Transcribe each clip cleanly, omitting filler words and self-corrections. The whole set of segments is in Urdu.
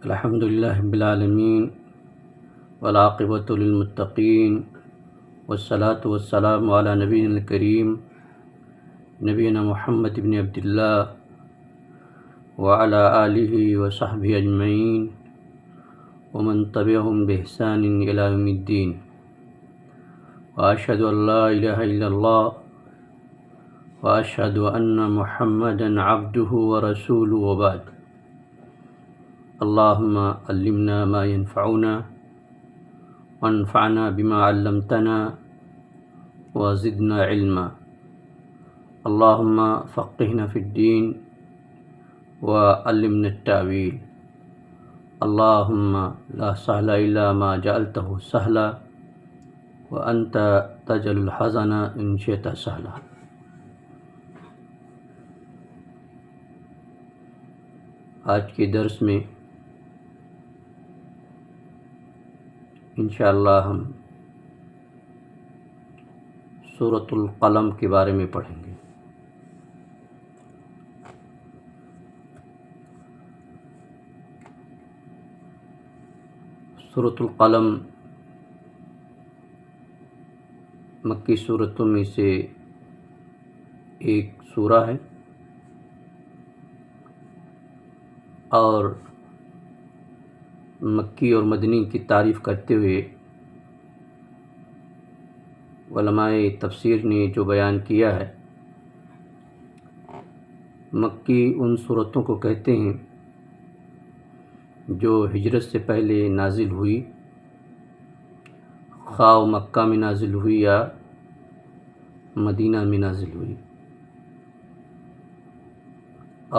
الحمد للہ رب العالمین والعاقبۃ للمتقین والصلاة والسلام علی نبینا الکریم نبینا محمد بن عبد اللہ وعلی آلہ وصحبہ اجمعین ومن تبعهم بإحسان إلی یوم الدین وأشهد أن لا إله إلا الله وأشهد أن محمدا عبده ورسوله وبعد اللهم علمنا ما ينفعنا وانفعنا بما علمتنا وزدنا علما اللهم فقهنا في الدين وعلمنا التأويل اللهم لا سهل إلا ما جعلته سهلا وأنت تجعل الحزن إن شئت سهلا۔ آج کے درس میں انشاءاللہ ہم سورۃ القلم کے بارے میں پڑھیں گے۔ سورۃ القلم مکی سورتوں میں سے ایک سورہ ہے اور مکی اور مدنی کی تعریف کرتے ہوئے علماء تفسیر نے جو بیان کیا ہے، مکی ان سورتوں کو کہتے ہیں جو ہجرت سے پہلے نازل ہوئی، خواہ مکہ میں نازل ہوئی یا مدینہ میں نازل ہوئی،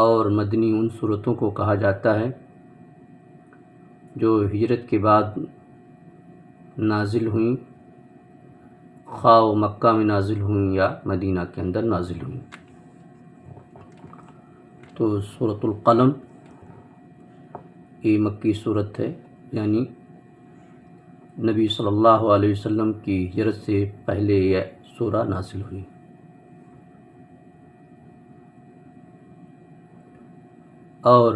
اور مدنی ان سورتوں کو کہا جاتا ہے جو ہجرت کے بعد نازل ہوئیں، خواہ مکہ میں نازل ہوئیں یا مدینہ کے اندر نازل ہوئیں۔ تو سورۃ القلم یہ مکی صورت ہے، یعنی نبی صلی اللہ علیہ وسلم کی ہجرت سے پہلے یہ سورہ نازل ہوئی۔ اور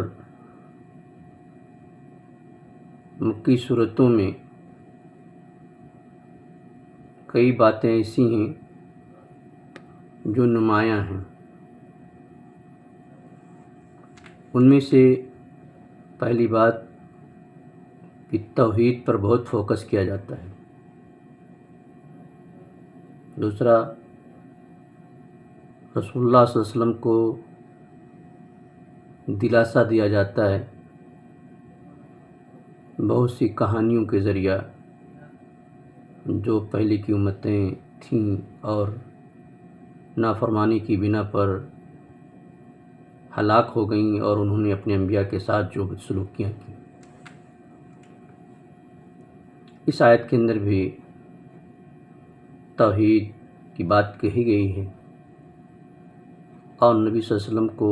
مکی صورتوں میں کئی باتیں ایسی ہیں جو نمایاں ہیں۔ ان میں سے پہلی بات کہ توحید پر بہت فوکس کیا جاتا ہے۔ دوسرا، رسول اللہ صلی اللہ علیہ وسلم کو دلاسا دیا جاتا ہے بہت سی کہانیوں کے ذریعہ جو پہلے کی امتیں تھیں اور نافرمانی کی بنا پر ہلاک ہو گئیں اور انہوں نے اپنے انبیاء کے ساتھ جو بدسلوکیاں کی۔ اس آیت کے اندر بھی توحید کی بات کہی گئی ہے اور نبی صلی اللہ علیہ وسلم کو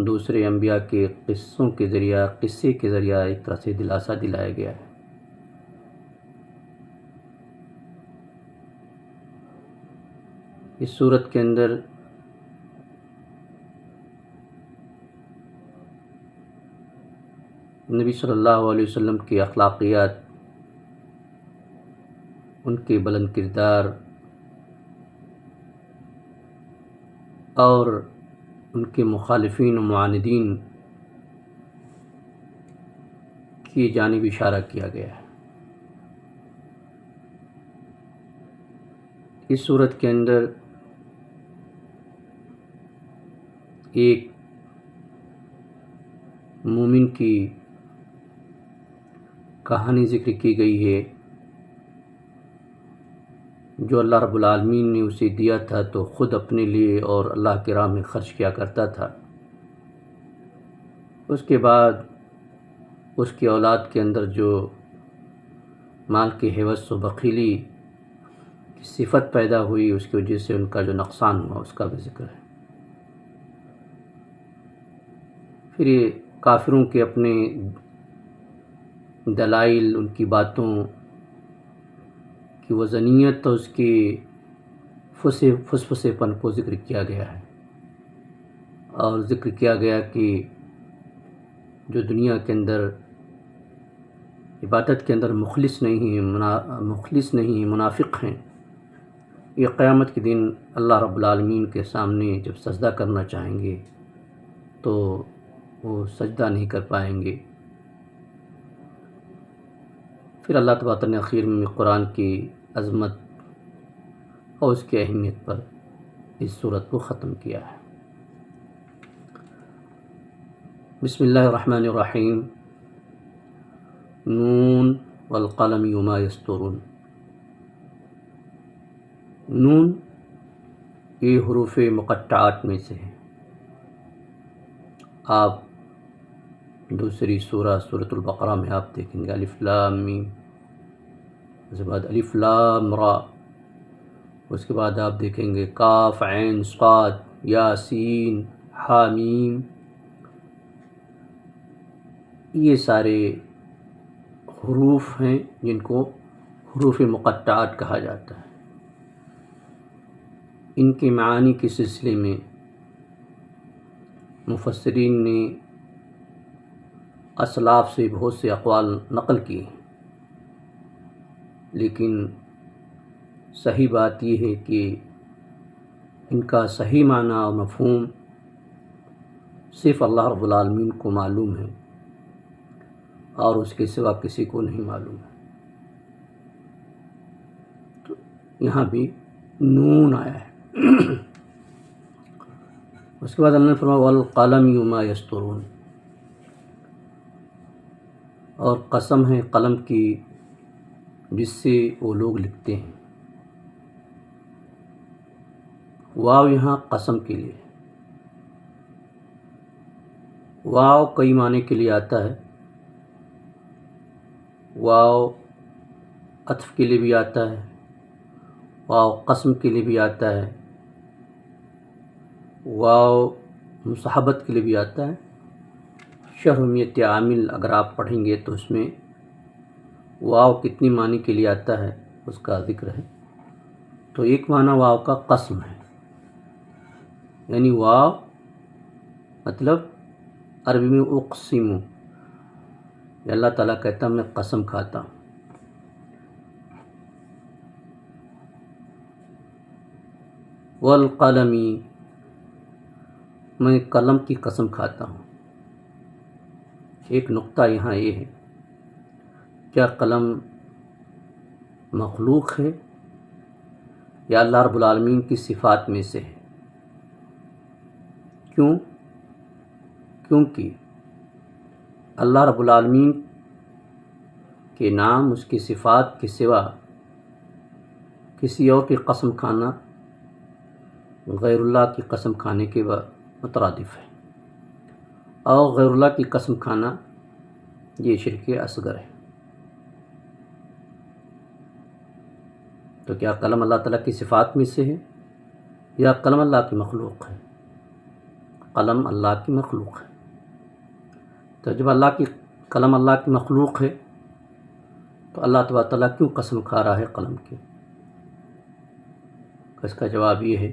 دوسرے انبیاء کے قصے کے ذریعہ ایک طرح سے دلاسا دلایا گیا ہے۔ اس صورت کے اندر نبی صلی اللہ علیہ وسلم کی اخلاقیات، ان کے بلند کردار اور ان کے مخالفین و معاندین کی جانب اشارہ کیا گیا ہے۔ اس صورت کے اندر ایک مومن کی کہانی ذکر کی گئی ہے جو اللہ رب العالمین نے اسے دیا تھا تو خود اپنے لیے اور اللہ کے راہ میں خرچ کیا کرتا تھا۔ اس کے بعد اس کی اولاد کے اندر جو مال کے حوث و بخیلی کی صفت پیدا ہوئی، اس کی وجہ سے ان کا جو نقصان ہوا اس کا بھی ذکر ہے۔ پھر یہ کافروں کے اپنے دلائل، ان کی باتوں کی وزنیت اور اس کی فسفسے پن کو ذکر کیا گیا ہے، اور ذکر کیا گیا کہ جو دنیا کے اندر عبادت کے اندر مخلص نہیں منافق ہیں، یہ قیامت کے دن اللہ رب العالمین کے سامنے جب سجدہ کرنا چاہیں گے تو وہ سجدہ نہیں کر پائیں گے۔ پھر اللہ تبارک نے آخر میں قرآن کی عظمت اور اس کی اہمیت پر اس سورت کو ختم کیا ہے۔ بسم اللہ الرحمن الرحیم۔ نون والقلم وما یسطرون۔ نون یہ حروف مقطعات میں سے ہے۔ آپ دوسری سورۃ البقرہ میں آپ دیکھیں گے الف لام میم، اس کے بعد الف لام را، اس کے بعد آپ دیکھیں گے کاف عین صاد یا سین ہا میم۔ یہ سارے حروف ہیں جن کو حروف مقطعات کہا جاتا ہے۔ ان کے معانی کے سلسلے میں مفسرین نے اسلاف سے بہت سے اقوال نقل کیے، لیکن صحیح بات یہ ہے کہ ان کا صحیح معنی اور مفہوم صرف اللہ رب العالمین کو معلوم ہے اور اس کے سوا کسی کو نہیں معلوم ہے۔ تو یہاں بھی نون آیا ہے۔ اس کے بعد اللہ نے فرمایا والقلم وما یسطرون، اور قسم ہے قلم کی جس سے وہ لوگ لکھتے ہیں۔ واو یہاں قسم کے لیے، واو کئی معنی کے لیے آتا ہے۔ واو عطف کے لیے بھی آتا ہے، واو قسم کے لیے بھی آتا ہے، واو مصاحبت کے لیے بھی آتا ہے۔ شرحمیت عامل اگر آپ پڑھیں گے تو اس میں واو کتنی معنی کے لیے آتا ہے اس کا ذکر ہے۔ تو ایک معنی واو کا قسم ہے، یعنی واو مطلب عربی میں اقسم، یہ اللہ تعالیٰ کہتا ہے میں قسم کھاتا ہوں۔ والقلم، میں قلم کی قسم کھاتا ہوں۔ ایک نقطہ یہاں یہ ہے، کیا قلم مخلوق ہے یا اللہ رب العالمین کی صفات میں سے ہے؟ کیونکہ اللہ رب العالمین کے نام، اس کی صفات کے سوا کسی اور کی قسم کھانا غیر اللہ کی قسم کھانے کے مترادف ہے، اور غیر اللہ کی قسم کھانا یہ شرک اصغر ہے۔ تو کیا قلم اللہ تعالیٰ کی صفات میں سے ہے یا قلم اللہ کی مخلوق ہے؟ قلم اللہ کی مخلوق ہے۔ تو جب قلم اللہ کی مخلوق ہے تو اللہ تبارک تعالیٰ کیوں قسم کھا رہا ہے قلم کی؟ اس کا جواب یہ ہے،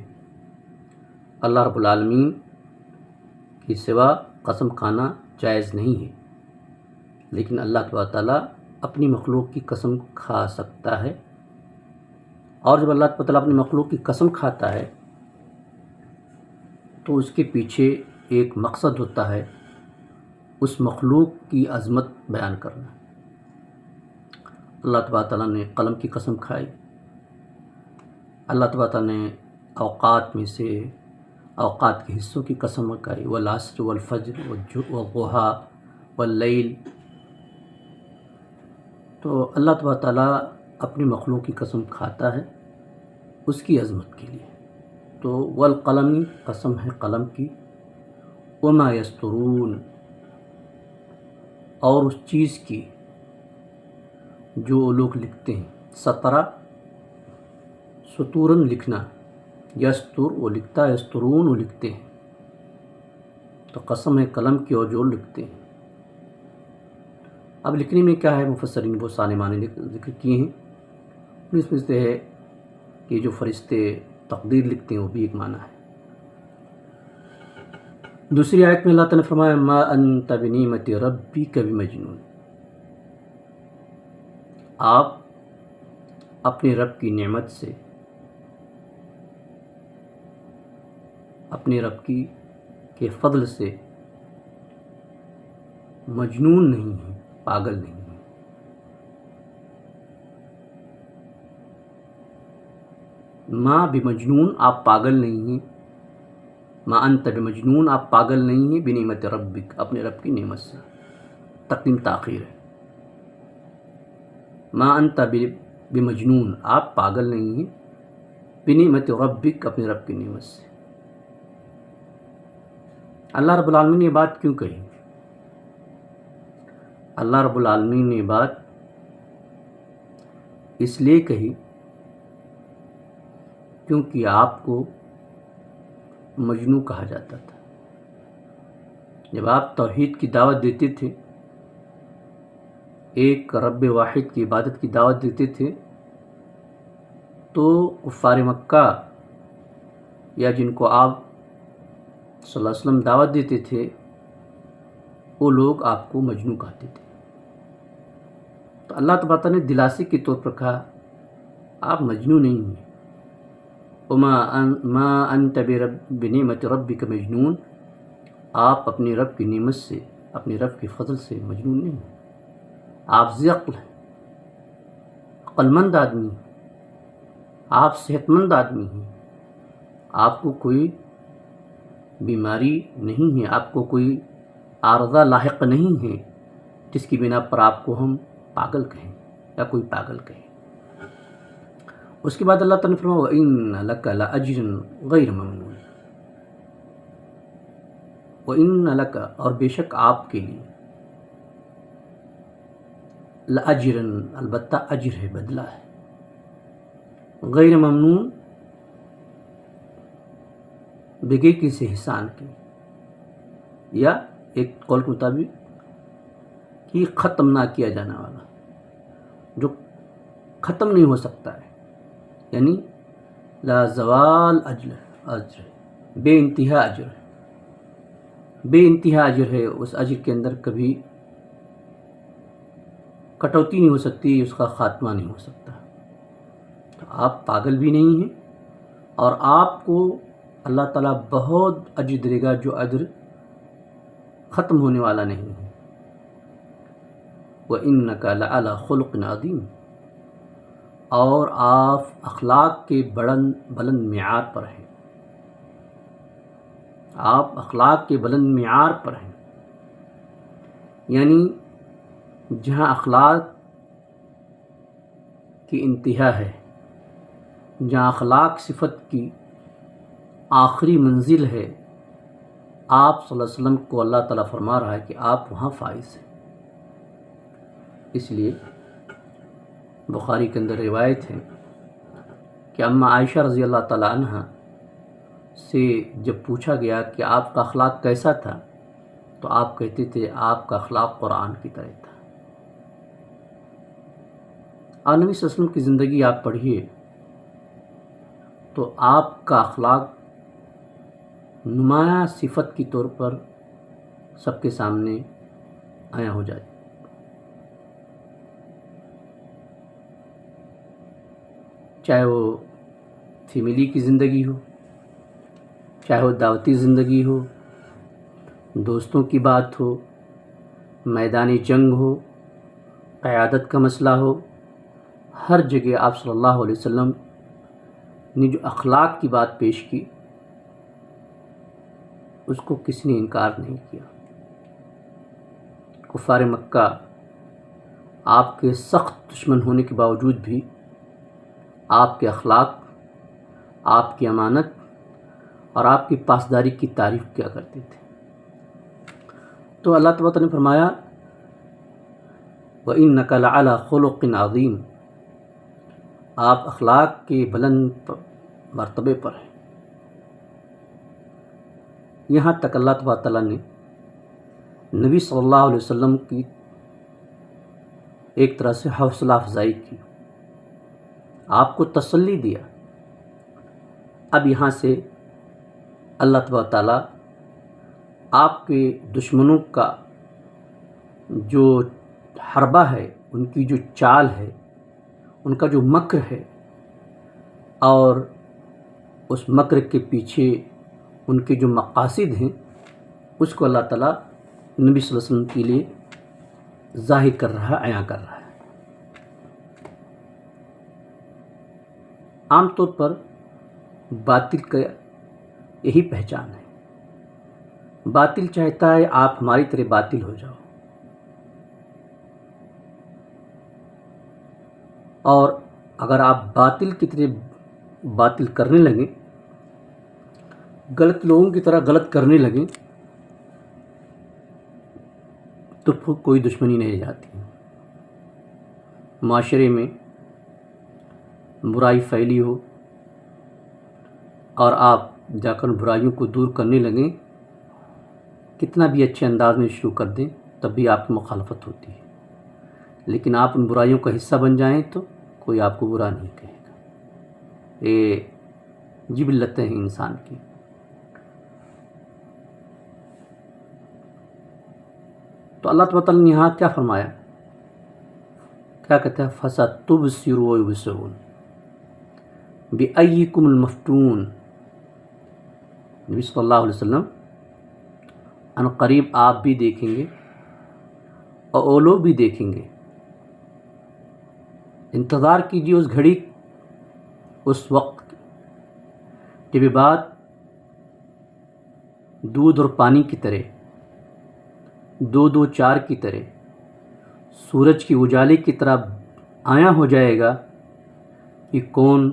اللہ رب العالمین کی سوا قسم کھانا جائز نہیں ہے، لیکن اللہ تبارک تعالیٰ اپنی مخلوق کی قسم کھا سکتا ہے، اور جب اللہ تعالیٰ اپنی مخلوق کی قسم کھاتا ہے تو اس کے پیچھے ایک مقصد ہوتا ہے، اس مخلوق کی عظمت بیان کرنا۔ اللہ تبارک تعالیٰ نے قلم کی قسم کھائی، اللہ تبارک تعالیٰ نے اوقات میں سے اوقات کے حصوں کی قسم کھائی، والعصر والفجر والضحیٰ واللیل۔ تو اللہ تبارک تعالیٰ اپنی مخلوق کی قسم کھاتا ہے اس کی عظمت کے لیے۔ تو والقلم قسم ہے قلم کی، وما یسطرون اور اس چیز کی جو لوگ لکھتے ہیں۔ سطرہ سطورن لکھنا، یستر وہ لکھتا ہے، یسترون وہ لکھتے ہیں۔ تو قسم ہے قلم کی اور جو لکھتے ہیں۔ اب لکھنے میں کیا ہے، مفسرین وہ سارے معنی ذکر کیے ہیں۔ اس میں سے ہے کہ جو فرشتے تقدیر لکھتے ہیں وہ بھی ایک معنی ہے۔ دوسری آیت میں اللہ تعالیٰ نے فرمایا ما انت بنعمت ربک بمجنون، آپ اپنے رب کی نعمت سے، اپنے رب کے فضل سے مجنون نہیں ہیں، پاگل نہیں ہیں۔ ما بمجنون، آپ پاگل نہیں ہیں، ما انت بمجنون، آپ پاگل نہیں ہیں، بنعمت ربک، اپنے رب کی نعمت سے، تقدیم تاخیر ہے۔ ما انت بمجنون، آپ پاگل نہیں ہیں، بنعمت ربک، اپنے رب کی نعمت سے۔ اللہ رب العالمین نے یہ بات کیوں کہی؟ اللہ رب العالمین نے یہ بات اس لیے کہی کیونکہ آپ کو مجنون کہا جاتا تھا۔ جب آپ توحید کی دعوت دیتے تھے، ایک رب واحد کی عبادت کی دعوت دیتے تھے، تو کفار مکہ یا جن کو آپ صلی اللہ علیہ وسلم دعوت دیتے تھے، وہ لوگ آپ کو مجنون کہتے تھے۔ تو اللہ تبارک نے دلاسے کے طور پر کہا آپ مجنون نہیں ہیں، ما انت بنعمت ربک مجنون، آپ اپنے رب کی نعمت سے، اپنے رب کے فضل سے مجنون نہیں ہیں، آپ ذی عقل ہیں، عقل مند آدمی ہیں، آپ صحت مند آدمی ہیں، آپ کو کوئی بیماری نہیں ہے، آپ کو کوئی عارضہ لاحق نہیں ہے جس کی بنا پر آپ کو ہم پاگل کہیں یا کوئی پاگل کہے۔ اس کے بعد اللہ تعالیٰ نے فرمایا وَإِنَّ لَكَ لَأَجْرًا غَيْرَ مَمْنُونٍ، وَإِنَّ لَكَ، اور بے شک آپ کے لیے، لَأَجْرًا، البتہ اجر ہے، بدلہ ہے، غیر ممنون، بغیر کسی احسان کے، یا ایک قول کے مطابق کہ ختم نہ کیا جانے والا، جو ختم نہیں ہو سکتا ہے، یعنی لا زوال اجر، بے انتہا اجر ہے، بے انتہا اجر ہے، اس اجر کے اندر کبھی کٹوتی نہیں ہو سکتی، اس کا خاتمہ نہیں ہو سکتا۔ تو آپ پاگل بھی نہیں ہیں، اور آپ کو اللہ تعالیٰ بہت اجر دے گا، جو اجر ختم ہونے والا نہیں ہے۔ وَإِنَّكَ لَعَلَىٰ خُلُقٍ عَظِيمٍ، اور آپ اخلاق کے بلند معیار پر ہیں، آپ اخلاق کے بلند معیار پر ہیں، یعنی جہاں اخلاق کی انتہا ہے، جہاں اخلاق صفت کی آخری منزل ہے، آپ صلی اللہ علیہ وسلم کو اللہ تعالیٰ فرما رہا ہے کہ آپ وہاں فائز ہیں۔ اس لیے بخاری کے اندر روایت ہے کہ اماں عائشہ رضی اللہ تعالیٰ عنہ سے جب پوچھا گیا کہ آپ کا اخلاق کیسا تھا، تو آپ کہتے تھے آپ کا اخلاق قرآن کی طرح تھا۔ اور نبی صلی اللہ علیہ وسلم کی زندگی آپ پڑھیے تو آپ کا اخلاق نمایاں صفت کے طور پر سب کے سامنے آیا ہو جائے۔ چاہے وہ فیملی کی زندگی ہو، چاہے وہ دعوتی زندگی ہو، دوستوں کی بات ہو، میدانی جنگ ہو، قیادت کا مسئلہ ہو، ہر جگہ آپ صلی اللہ علیہ وسلم نے جو اخلاق کی بات پیش کی، اس کو کسی نے انکار نہیں کیا۔ کفار مکہ آپ کے سخت دشمن ہونے کے باوجود بھی آپ کے اخلاق، آپ کی امانت اور آپ کی پاسداری کی تعریف کیا کرتے تھے۔ تو اللہ تعالیٰ نے فرمایا وَإِنَّكَ لَعَلَىٰ خُلُقٍ عَظِيمٍ، آپ اخلاق کے بلند مرتبے پر ہیں۔ یہاں تک اللہ تعالیٰ نے نبی صلی اللہ علیہ وسلم کی ایک طرح سے حوصلہ افزائی کی، آپ کو تسلی دیا۔ اب یہاں سے اللہ تعالیٰ آپ کے دشمنوں کا جو حربہ ہے، ان کی جو چال ہے، ان کا جو مکر ہے، اور اس مکر کے پیچھے ان کے جو مقاصد ہیں، اس کو اللہ تعالیٰ نبی صلی اللہ علیہ وسلم کے لیے ظاہر کر رہا ہے، عیاں کر رہا ہے۔ عام طور پر باطل کا یہی پہچان ہے، باطل چاہتا ہے آپ ہماری طرح باطل ہو جاؤ، اور اگر آپ باطل کی طرح باطل کرنے لگیں، غلط لوگوں کی طرح غلط کرنے لگیں، تو پھر کوئی دشمنی نہیں جاتی۔ معاشرے میں برائی پھیلی ہو اور آپ جا کر برائیوں کو دور کرنے لگیں، کتنا بھی اچھے انداز میں شروع کر دیں، تب بھی آپ کی مخالفت ہوتی ہے۔ لیکن آپ ان برائیوں کا حصہ بن جائیں تو کوئی آپ کو برا نہیں کہے گا۔ یہ جبلتیں ہیں انسان کی۔ تو اللہ تعالیٰ نے یہاں کیا فرمایا؟ کیا کہتا ہے؟ فَسَتُبْصِرُ وَيُبْصِرُونَ بِأَيِّكُمُ الْمَفْتُونُ۔ نبی صلی اللہ علیہ وسلم ان قریب آپ بھی دیکھیں گے اور وہ لوگ بھی دیکھیں گے۔ انتظار کیجیے اس گھڑی، اس وقت جب یہ بات دودھ اور پانی کی طرح، دو چار کی طرح، سورج کی اجالے کی طرح عیاں ہو جائے گا کہ کون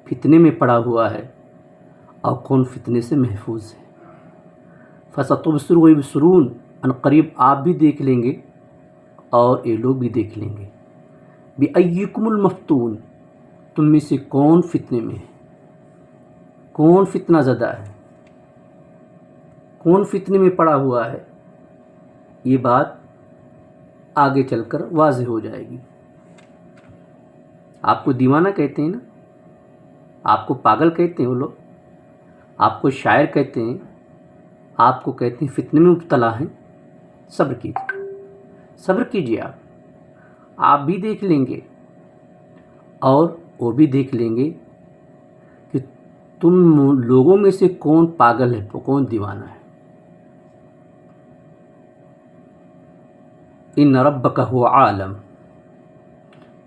فتنے میں پڑا ہوا ہے اور کون فتنے سے محفوظ ہے۔ فَسَتُبْصِرُ وَيُبْصِرُونَ، ان قریب آپ بھی دیکھ لیں گے اور یہ لوگ بھی دیکھ لیں گے۔ بِأَيِّكُمُ الْمَفْتُونُ، تم میں سے کون فتنے میں ہے، کون فتنہ زدہ ہے، کون فتنے میں پڑا ہوا ہے، یہ بات آگے چل کر واضح ہو جائے گی۔ آپ کو دیوانہ کہتے ہیں نا، آپ کو پاگل کہتے ہیں وہ لوگ، آپ کو شاعر کہتے ہیں، آپ کو کہتے ہیں فتنے میں مبتلا ہیں۔ صبر کیجیے، صبر کیجیے، آپ بھی دیکھ لیں گے اور وہ بھی دیکھ لیں گے کہ تم لوگوں میں سے کون پاگل ہے، کون دیوانہ ہے۔ ان ربک هو عالم،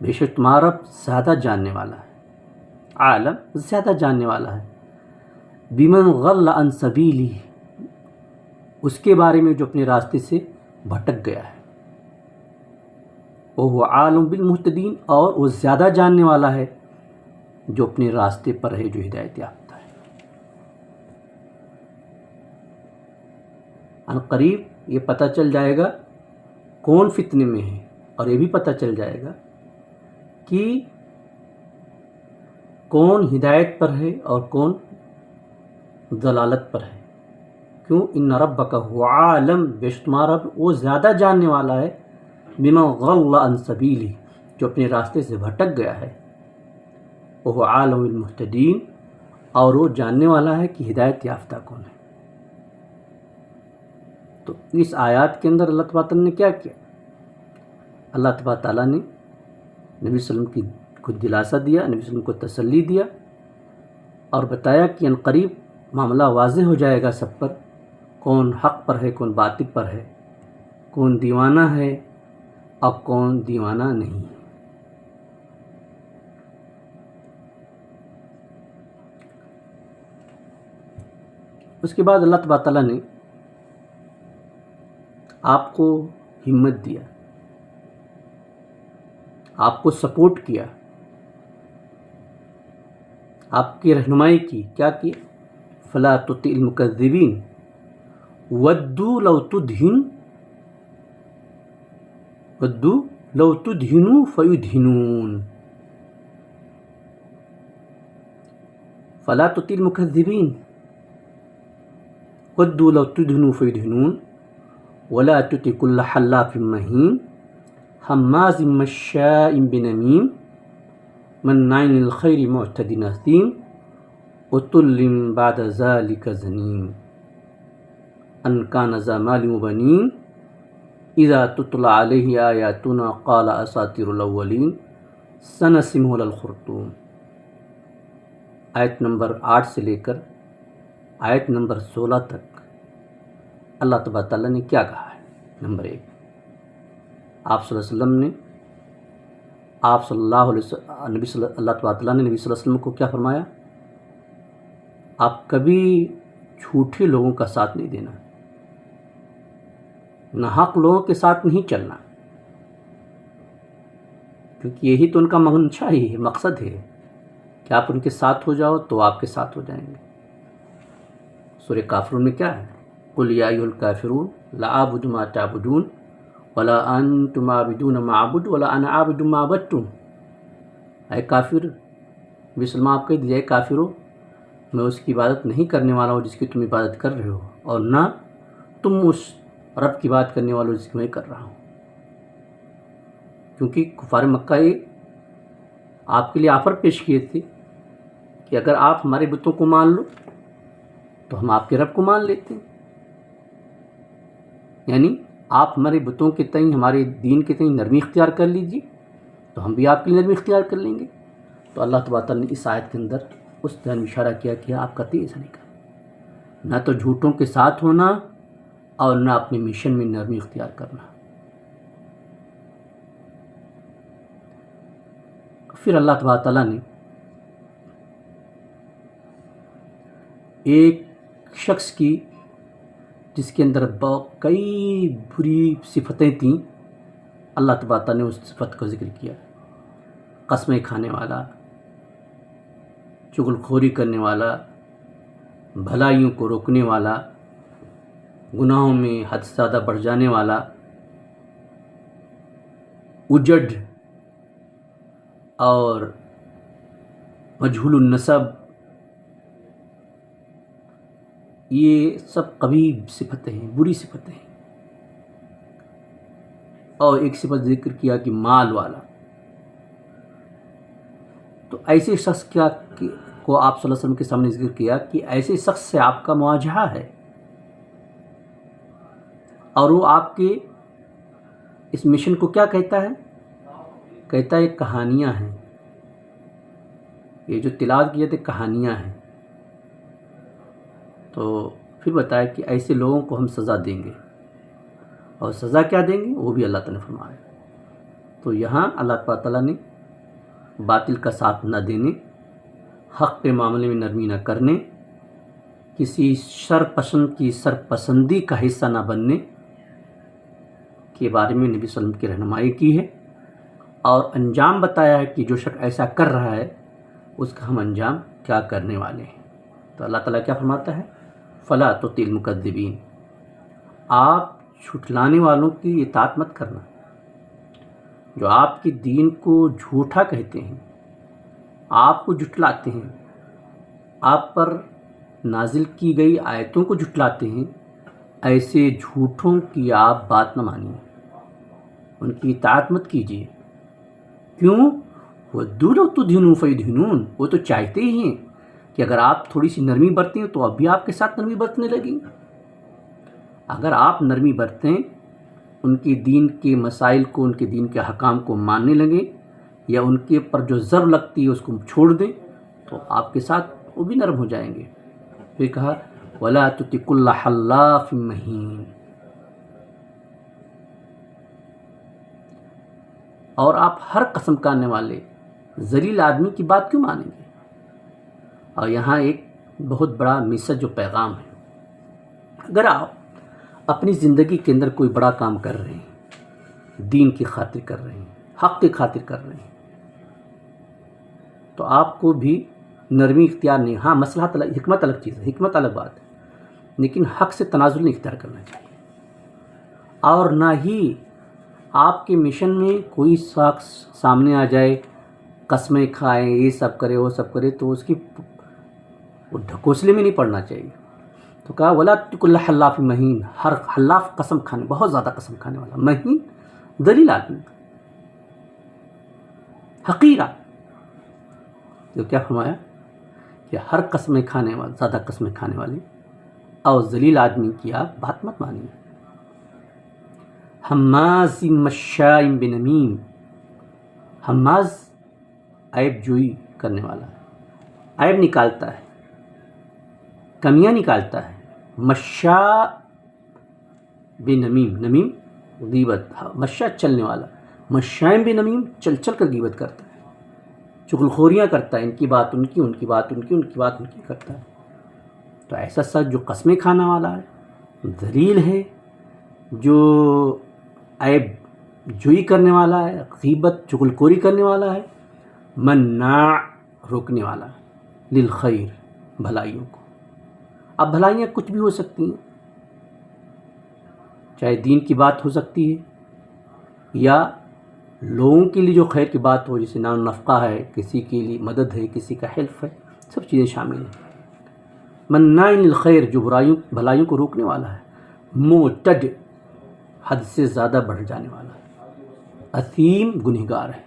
بے شک تمہارا رب زیادہ جاننے والا ہے، عالم زیادہ جاننے والا ہے، بمن غل عن سبیلہ، اس کے بارے میں جو اپنے راستے سے بھٹک گیا ہے، وہو عالم بالمہتدین، اور وہ زیادہ جاننے والا ہے جو اپنے راستے پر ہے، جو ہدایت یافتہ ہے۔ ان قریب یہ پتہ چل جائے گا کون فتنے میں ہے، اور یہ بھی پتہ چل جائے گا کہ کون ہدایت پر ہے اور کون ضلالت پر ہے۔ کیوں؟ ان ربک هو عالم، بے شک تمہارا رب وہ زیادہ جاننے والا ہے، بمن غل عن سبیلہ، جو اپنے راستے سے بھٹک گیا ہے، وہ عالم بالمہتدین، اور وہ جاننے والا ہے کہ ہدایت یافتہ کون ہے۔ تو اس آیات کے اندر اللہ تعالیٰ نے کیا کیا؟ اللہ تعالیٰ نے نبی صلی اللہ علیہ وسلم کو دلاسا دیا، نبی صلی اللہ علیہ وسلم کو تسلی دیا، اور بتایا کہ ان قریب معاملہ واضح ہو جائے گا سب پر، کون حق پر ہے، کون باطل پر ہے، کون دیوانہ ہے اور کون دیوانہ نہیں ہے۔ اس کے بعد اللہ تعالیٰ نے آپ کو ہمت دیا، آپ کو سپورٹ کیا، آپ کی رہنمائی کی۔ کیا کی؟ فلا تطع المکذبین ودوا لو تدہنوا فیدہنون۔ فلا تطع المکذبین ودوا لو تدہنوا فیدہنون ولا تطع کل حلاف مہین حماز مشاء بنمیم مناع للخیر معتد اثیم عتل بعد ذلک زنیم۔ ان کان ذا مال وبنین اذا تتلی علیہ آیاتنا قال اساطیر الاولین سنسمہ الخرطوم۔ آیت نمبر 8 سے لے کر آیت نمبر 16 تک اللہ تبارک تعالیٰ نے کیا کہا ہے؟ نمبر 1، آپ صلی اللہ علیہ وسلم نے اللہ تبارک تعالیٰ نے نبی صلی اللہ علیہ وسلم کو کیا فرمایا؟ آپ کبھی جھوٹے لوگوں کا ساتھ نہیں دینا، ناحق لوگوں کے ساتھ نہیں چلنا، کیونکہ یہی تو ان کا منشا ہی ہے، مقصد ہے کہ آپ ان کے ساتھ ہو جاؤ تو آپ کے ساتھ ہو جائیں گے۔ سورہ کافرون میں کیا ہے؟ قل یا ایھا الکافرون لا اعبد ما تعبدون ولا انتم عابدون ما اعبد ولا انا عابد ما عبدتم۔ اے کافر، نبی صلی اللہ علیہ وسلم آپ کہہ دیجیے، اے کافرو، میں اس کی عبادت نہیں کرنے والا ہوں جس کی تم عبادت کر رہے ہو، اور نہ تم اس رب کی بات کرنے والوں جس کی میں کر رہا ہوں۔ کیونکہ کفار مکہ یہ آپ کے لیے آفر پیش کیے تھے کہ اگر آپ ہمارے بتوں کو مان لو تو ہم آپ کے رب کو مان لیتے ہیں، یعنی آپ ہمارے بتوں کے تئیں، ہمارے دین کے تئیں نرمی اختیار کر لیجیے تو ہم بھی آپ کے لیے نرمی اختیار کر لیں گے۔ تو اللہ تبارک تعالیٰ نے اس آیت کے اندر اس طرح اشارہ کیا کہ آپ کا ایسا نہیں کرنا، نہ تو جھوٹوں کے ساتھ ہونا اور نہ اپنے مشن میں نرمی اختیار کرنا۔ پھر اللہ تبارک تعالیٰ نے ایک شخص کی جس کے اندر کئی بری صفتیں تھیں، اللہ تبارک تعالیٰ نے اس صفت کا ذکر کیا، قسمیں کھانے والا، چغل خوری کرنے والا، بھلائیوں کو روکنے والا، گناہوں میں حد سے زیادہ بڑھ جانے والا، اجڑ اور مجہول النسب، یہ سب قبیح صفتیں ہیں، بری صفتیں ہیں۔ اور ایک صفت ذکر کیا کہ مال والا۔ تو ایسے شخص کو آپ صلی اللہ علیہ وسلم کے سامنے ذکر کیا کہ ایسے شخص سے آپ کا مواجہہ ہے، اور وہ آپ کے اس مشن کو کیا کہتا ہے؟ کہتا ہے کہانیاں ہیں، یہ جو تلاوت کی جاتی کہانیاں ہیں۔ تو پھر بتایا کہ ایسے لوگوں کو ہم سزا دیں گے، اور سزا کیا دیں گے وہ بھی اللہ تعالیٰ نے فرمایا۔ تو یہاں اللہ تعالیٰ نے باطل کا ساتھ نہ دینے، حق کے معاملے میں نرمی نہ کرنے، کسی شرپسند کی سرپسندی کا حصہ نہ بننے کے بارے میں نبی صلی اللہ علیہ وسلم کی رہنمائی کی ہے، اور انجام بتایا ہے کہ جو شخص ایسا کر رہا ہے اس کا ہم انجام کیا کرنے والے ہیں۔ تو اللہ تعالیٰ کیا فرماتا ہے؟ فلا تطع المکذبین، آپ جھٹلانے والوں کی اطاعت مت کرنا، جو آپ کے دین کو جھوٹا کہتے ہیں، آپ کو جھٹلاتے ہیں، آپ پر نازل کی گئی آیتوں کو جھٹلاتے ہیں، ایسے جھوٹوں کی آپ بات نہ مانیے، ان کی اطاعت مت کیجیے۔ کیوں؟ وَدُّوا لَوْ تُدْهِنُوا فَيُدْهِنُونَ، وہ تو چاہتے ہی ہیں کہ اگر آپ تھوڑی سی نرمی برتیں تو اب بھی آپ کے ساتھ نرمی برتنے لگیں۔ اگر آپ نرمی برتیں، ان کے دین کے مسائل کو، ان کے دین کے احکام کو ماننے لگیں، یا ان کے پر جو ضرب لگتی ہے اس کو چھوڑ دیں، تو آپ کے ساتھ وہ بھی نرم ہو جائیں گے۔ پھر کہا وَلَا تُطِعْ كُلَّ حَلَّافٍ مَّهِينٍ، اور آپ ہر قسم کھانے والے ذلیل آدمی کی بات کیوں مانیں گے؟ اور یہاں ایک بہت بڑا میسج جو پیغام ہے، اگر آپ اپنی زندگی کے اندر کوئی بڑا کام کر رہے ہیں، دین کی خاطر کر رہے ہیں، حق کی خاطر کر رہے ہیں، تو آپ کو بھی نرمی اختیار نہیں، ہاں مصلحت الگ، حکمت الگ چیز ہے، حکمت الگ بات ہے، لیکن حق سے تنازل نہیں اختیار کرنا چاہیے۔ اور نہ ہی آپ کے مشن میں کوئی شخص سامنے آ جائے، قسمیں کھائیں، یہ سب کرے وہ سب کرے، تو اس کی وہ ڈھکوسلے میں نہیں پڑنا چاہیے۔ تو کہا وَلَا تُطِعْ كُلَّ حَلَّافٍ مَّهِينٍ، ہر حلاف قسم کھانے، بہت زیادہ قسم کھانے والا، مہین ذلیل آدمی، حقیرہ۔ تو کیا فرمایا کہ ہر قسمیں کھانے والے، زیادہ قسمیں کھانے والے اور ذلیل آدمی کی آپ بات مت مانیے۔ حماز مشاء بنمیم، حماز عیب جوئی کرنے والا ہے، عیب نکالتا ہے، کمیاں نکالتا ہے۔ مشاء بنمیم، نمیم غیبت، مشاء چلنے والا، مشاء بنمیم چل چل کر غیبت کرتا ہے، چغلخوریاں کرتا ہے، ان کی بات ان کی، ان کی بات ان کی، ان کی بات ان کی کرتا ہے۔ تو ایسا شخص جو قسمیں کھانے والا ہے، ذلیل ہے، جو عیب جوئی کرنے والا ہے، غیبت چغلخوری کرنے والا ہے، مناع روکنے والا للخیر بھلائیوں کو۔ اب بھلائیاں کچھ بھی ہو سکتی ہیں، چاہے دین کی بات ہو سکتی ہے یا لوگوں کے لیے جو خیر کی بات ہو، جیسے نان نفقہ ہے، کسی کے لیے مدد ہے، کسی کا حلف ہے، سب چیزیں شامل ہیں۔ مناع للخیر جو بھلائیوں کو روکنے والا ہے، معتد حد سے زیادہ بڑھ جانے والا ہے، اثیم گنہگار ہے،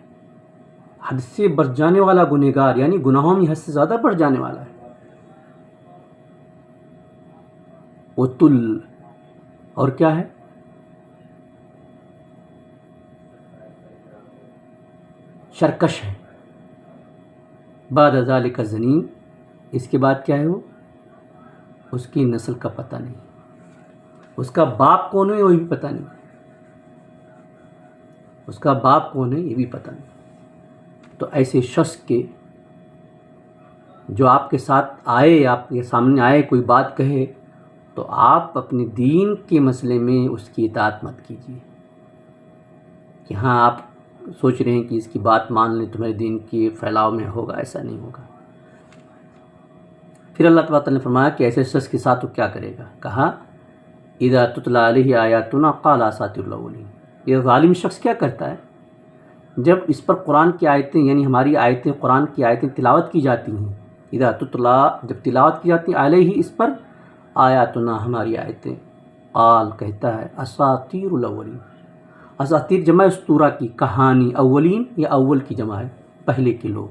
حد سے بڑھ جانے والا گنہگار، یعنی گناہوں میں حد سے زیادہ بڑھ جانے والا ہے۔ عتل، اور کیا ہے؟ سرکش ہے۔ بعد ذالک زنیم، اس کے بعد کیا ہے؟ وہ اس کی نسل کا پتہ نہیں، اس کا باپ کون ہے وہ بھی پتہ نہیں، اس کا باپ کون ہے یہ بھی پتہ نہیں۔ تو ایسے شخص کے جو آپ کے ساتھ آئے، آپ کے سامنے آئے، کوئی بات کہے، تو آپ اپنے دین کے مسئلے میں اس کی اطاعت مت کیجیے کہ ہاں آپ سوچ رہے ہیں کہ اس کی بات مان لیں تمہارے دین کے پھیلاؤ میں ہوگا، ایسا نہیں ہوگا۔ پھر اللہ تعالیٰ نے فرمایا کہ ایسے شخص کے ساتھ وہ کیا کرے گا؟ کہا اذا تتلی علیہ آیاتنا قال اساطیر الاولین۔ یہ ظالم شخص کیا کرتا ہے؟ جب اس پر قرآن کی آیتیں، یعنی ہماری آیتیں، قرآن کی آیتیں تلاوت کی جاتی ہیں، اذا تتلی جب تلاوت کی جاتی ہیں، علیہ اس پر، آیاتنا ہماری آیتیں، قال کہتا ہے اساطیر الاولین، اساطیر جمع اسطورہ کی، کہانی، اولین یہ اول کی جمع ہے، پہلے کے لوگ،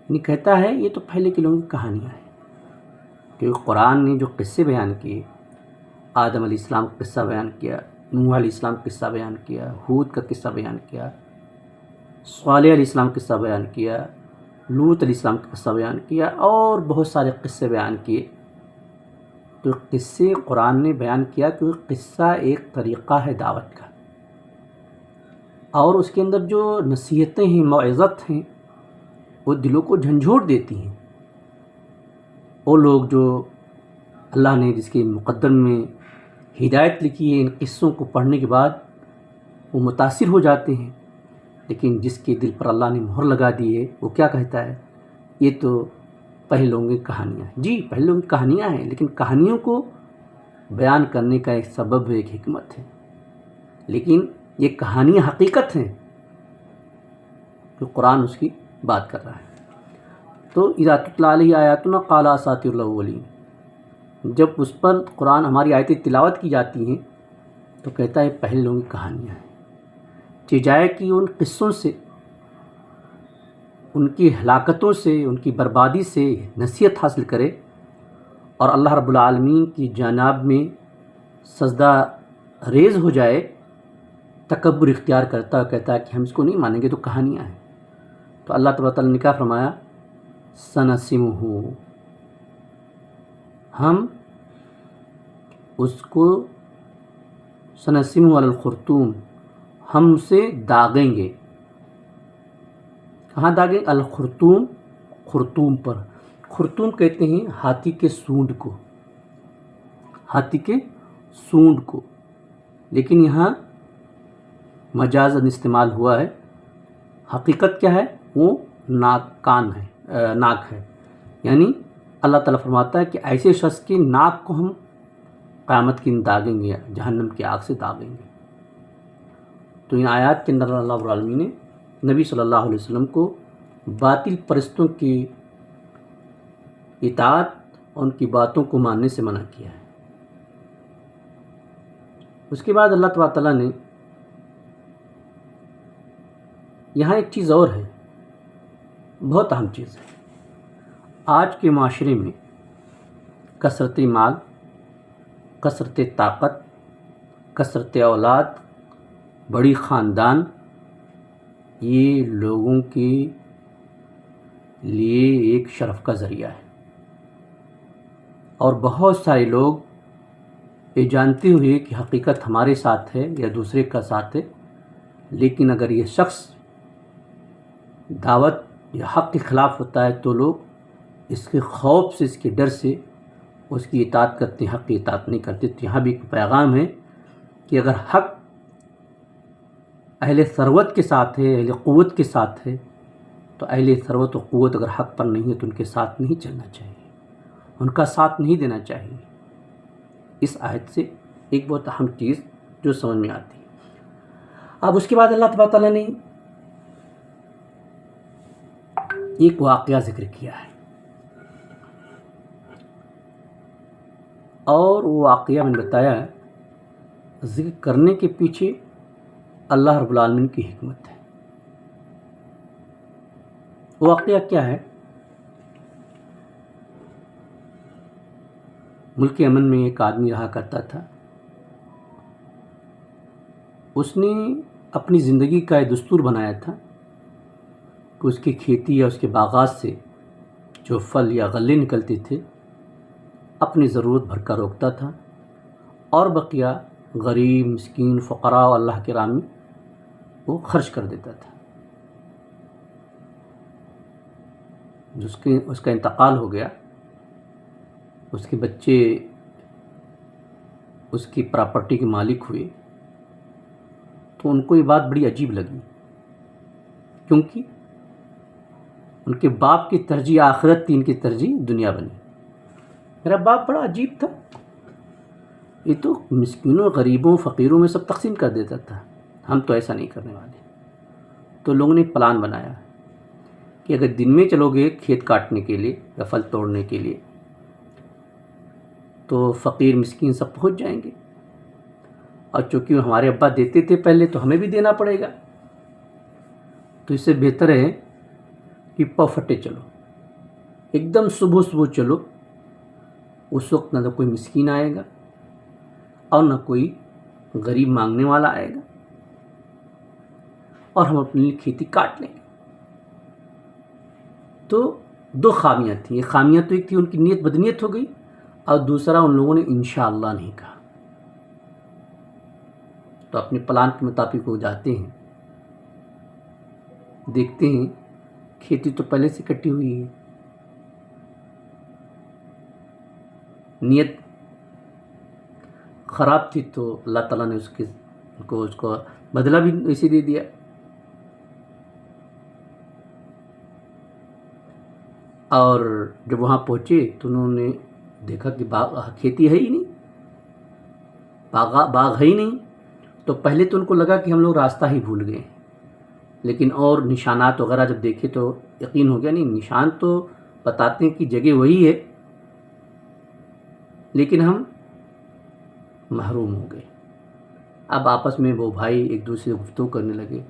یعنی کہتا ہے یہ تو پہلے کے لوگوں کی کہانیاں ہیں۔ کیونکہ قرآن نے جو قصے بیان کیے، آدم علیہ السلام کا قصہ بیان کیا، نوح علیہ السلام کا قصہ بیان کیا، ہود کا قصہ بیان کیا، صالح علیہ السلام کا قصہ بیان کیا، لوط علیہ السلام کا قصہ بیان کیا، اور بہت سارے قصے بیان کیے۔ تو قصے قرآن نے بیان کیا کیونکہ قصہ ایک طریقہ ہے دعوت کا، اور اس کے اندر جو نصیحتیں ہیں، موعظت ہیں، وہ دلوں کو جھنجھوڑ دیتی ہیں۔ وہ لوگ جو اللہ نے جس کے مقدر میں ہدایت لکھی ہے، ان قصوں کو پڑھنے کے بعد وہ متاثر ہو جاتے ہیں، لیکن جس کے دل پر اللہ نے مہر لگا دی ہے، وہ کیا کہتا ہے؟ یہ تو پہلے لوگوں کی کہانیاں ہیں۔ جی پہلے لوگوں کی کہانیاں ہیں، لیکن کہانیوں کو بیان کرنے کا ایک سبب ہے، ایک حکمت ہے، لیکن یہ کہانیاں حقیقت ہیں جو قرآن اس کی بات کر رہا ہے۔ تو اذا تتلی علیہ آیاتنا قال اساطیر الاولین، جب اس پر قرآن ہماری آیتیں تلاوت کی جاتی ہیں تو کہتا ہے پہلے لوگوں کی کہانیاں ہیں، چجائے کہ ان قصوں سے، ان کی ہلاکتوں سے، ان کی بربادی سے نصیحت حاصل کرے اور اللہ رب العالمین کی جانب میں سجدہ ریز ہو جائے، تکبر اختیار کرتا ہے، کہتا ہے کہ ہم اس کو نہیں مانیں گے، تو کہانیاں ہیں۔ تو اللہ تعالیٰ نے کیا فرمایا؟ سنسمہ، ہم اس کو، سنسمہ علی الخرطوم، ہم اسے داغیں گے۔ کہاں داغیں؟ الخرطوم، خرطوم پر، خرطوم کہتے ہیں ہاتھی کے سونڈ کو، ہاتھی کے سونڈ کو، لیکن یہاں مجازاً استعمال ہوا ہے، حقیقت کیا ہے؟ وہ کان ہے، ناک ہے، یعنی اللہ تعالیٰ فرماتا ہے کہ ایسے شخص کی ناک کو ہم قیامت کی داغیں گے، جہنم کی آگ سے داغیں گے۔ تو ان آیات کے اندر اللہ رب العالمین نے نبی صلی اللہ علیہ وسلم کو باطل پرستوں کی اطاعت اور ان کی باتوں کو ماننے سے منع کیا ہے۔ اس کے بعد اللہ تعالیٰ نے یہاں ایک چیز اور ہے، بہت اہم چیز ہے۔ آج کے معاشرے میں کثرت مال، کثرت طاقت، کثرت اولاد، بڑی خاندان، یہ لوگوں کے لیے ایک شرف کا ذریعہ ہے، اور بہت سارے لوگ یہ جانتے ہوئے کہ حقیقت ہمارے ساتھ ہے یا دوسرے کا ساتھ ہے، لیکن اگر یہ شخص دعوت یا حق کے خلاف ہوتا ہے تو لوگ اس کے خوف سے، اس کے ڈر سے اس کی اطاعت کرتے ہیں، حق کی اطاعت نہیں کرتے۔ تو یہاں بھی ایک پیغام ہے کہ اگر حق اہل ثروت کے ساتھ ہے، اہل قوت کے ساتھ ہے، تو اہل ثروت و قوت اگر حق پر نہیں ہے تو ان کے ساتھ نہیں چلنا چاہیے، ان کا ساتھ نہیں دینا چاہیے۔ اس آیت سے ایک بہت اہم چیز جو سمجھ میں آتی ہے۔ اب اس کے بعد اللہ تبارک تعالیٰ نے ایک واقعہ ذکر کیا ہے، اور وہ واقعہ میں نے بتایا ہے ذکر کرنے کے پیچھے اللہ رب العالمین کی حکمت ہے۔ وہ واقعہ کیا ہے؟ ملک یمن میں ایک آدمی رہا کرتا تھا، اس نے اپنی زندگی کا ایک دستور بنایا تھا کہ اس کی کھیتی یا اس کے باغات سے جو پھل یا غلے نکلتے تھے اپنی ضرورت بھر کر روکتا تھا، اور بقیہ غریب، مسکین، فقراء و اللہ کے راہ میں وہ خرچ کر دیتا تھا۔ اس کا انتقال ہو گیا، اس کے بچے اس کی پراپرٹی کے مالک ہوئے، تو ان کو یہ بات بڑی عجیب لگی، کیونکہ ان کے باپ کی ترجیح آخرت تھی، ان کی ترجیح دنیا بنی۔ میرا باپ بڑا عجیب تھا، یہ تو مسکینوں، غریبوں، فقیروں میں سب تقسیم کر دیتا تھا، ہم تو ایسا نہیں کرنے والے۔ تو لوگوں نے پلان بنایا کہ اگر دن میں چلو گے کھیت کاٹنے کے لیے یا پھل توڑنے کے لیے تو فقیر مسکین سب پہنچ جائیں گے، اور چونکہ ہمارے ابا دیتے تھے پہلے تو ہمیں بھی دینا پڑے گا، تو اس سے بہتر ہے کہ پھٹے چلو، ایک دم صبح صبح چلو، اس وقت نہ تو کوئی مسکین آئے گا اور نہ کوئی غریب مانگنے والا آئے گا، اور ہم اپنے لیے کھیتی کاٹ لیں گے۔ تو دو خامیاں تھیں، ایک خامیاں تو ایک تھی ان کی نیت بدنیت ہو گئی، اور دوسرا ان لوگوں نے انشاءاللہ نہیں کہا۔ تو اپنے پلان کے مطابق وہ جاتے ہیں، دیکھتے ہیں کھیتی تو پہلے سے کٹی ہوئی ہے، نیت خراب تھی، تو اللہ تعالیٰ نے اس کو بدلہ بھی ایسے دے دیا۔ اور جب وہاں پہنچے تو انہوں نے دیکھا کہ کھیتی ہے ہی نہیں، باغ ہے ہی نہیں۔ تو پہلے تو ان کو لگا کہ ہم لوگ راستہ ہی بھول گئے، لیکن اور نشانات وغیرہ جب دیکھے تو یقین ہو گیا، نہیں نشان تو بتاتے ہیں کہ جگہ وہی ہے، لیکن ہم محروم ہو گئے۔ اب آپس میں وہ بھائی ایک دوسرے سے گفتگو کرنے لگے،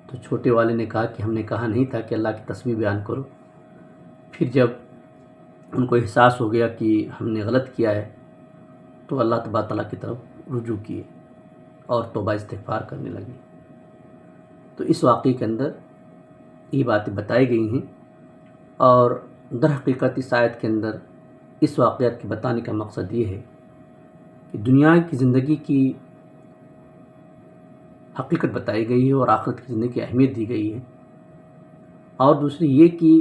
تو چھوٹے والے نے کہا کہ ہم نے کہا نہیں تھا کہ اللہ کی تسبیح بیان کرو۔ پھر جب ان کو احساس ہو گیا کہ ہم نے غلط کیا ہے تو اللہ تبارک تعالیٰ کی طرف رجوع کیے اور توبہ استغفار کرنے لگے۔ تو اس واقعے کے اندر یہ باتیں بتائی گئی ہیں، اور در حقیقت اس آیت کے اندر اس واقعات کے بتانے کا مقصد یہ ہے کہ دنیا کی زندگی کی حقیقت بتائی گئی ہے اور آخرت کی زندگی کی اہمیت دی گئی ہے، اور دوسری یہ کہ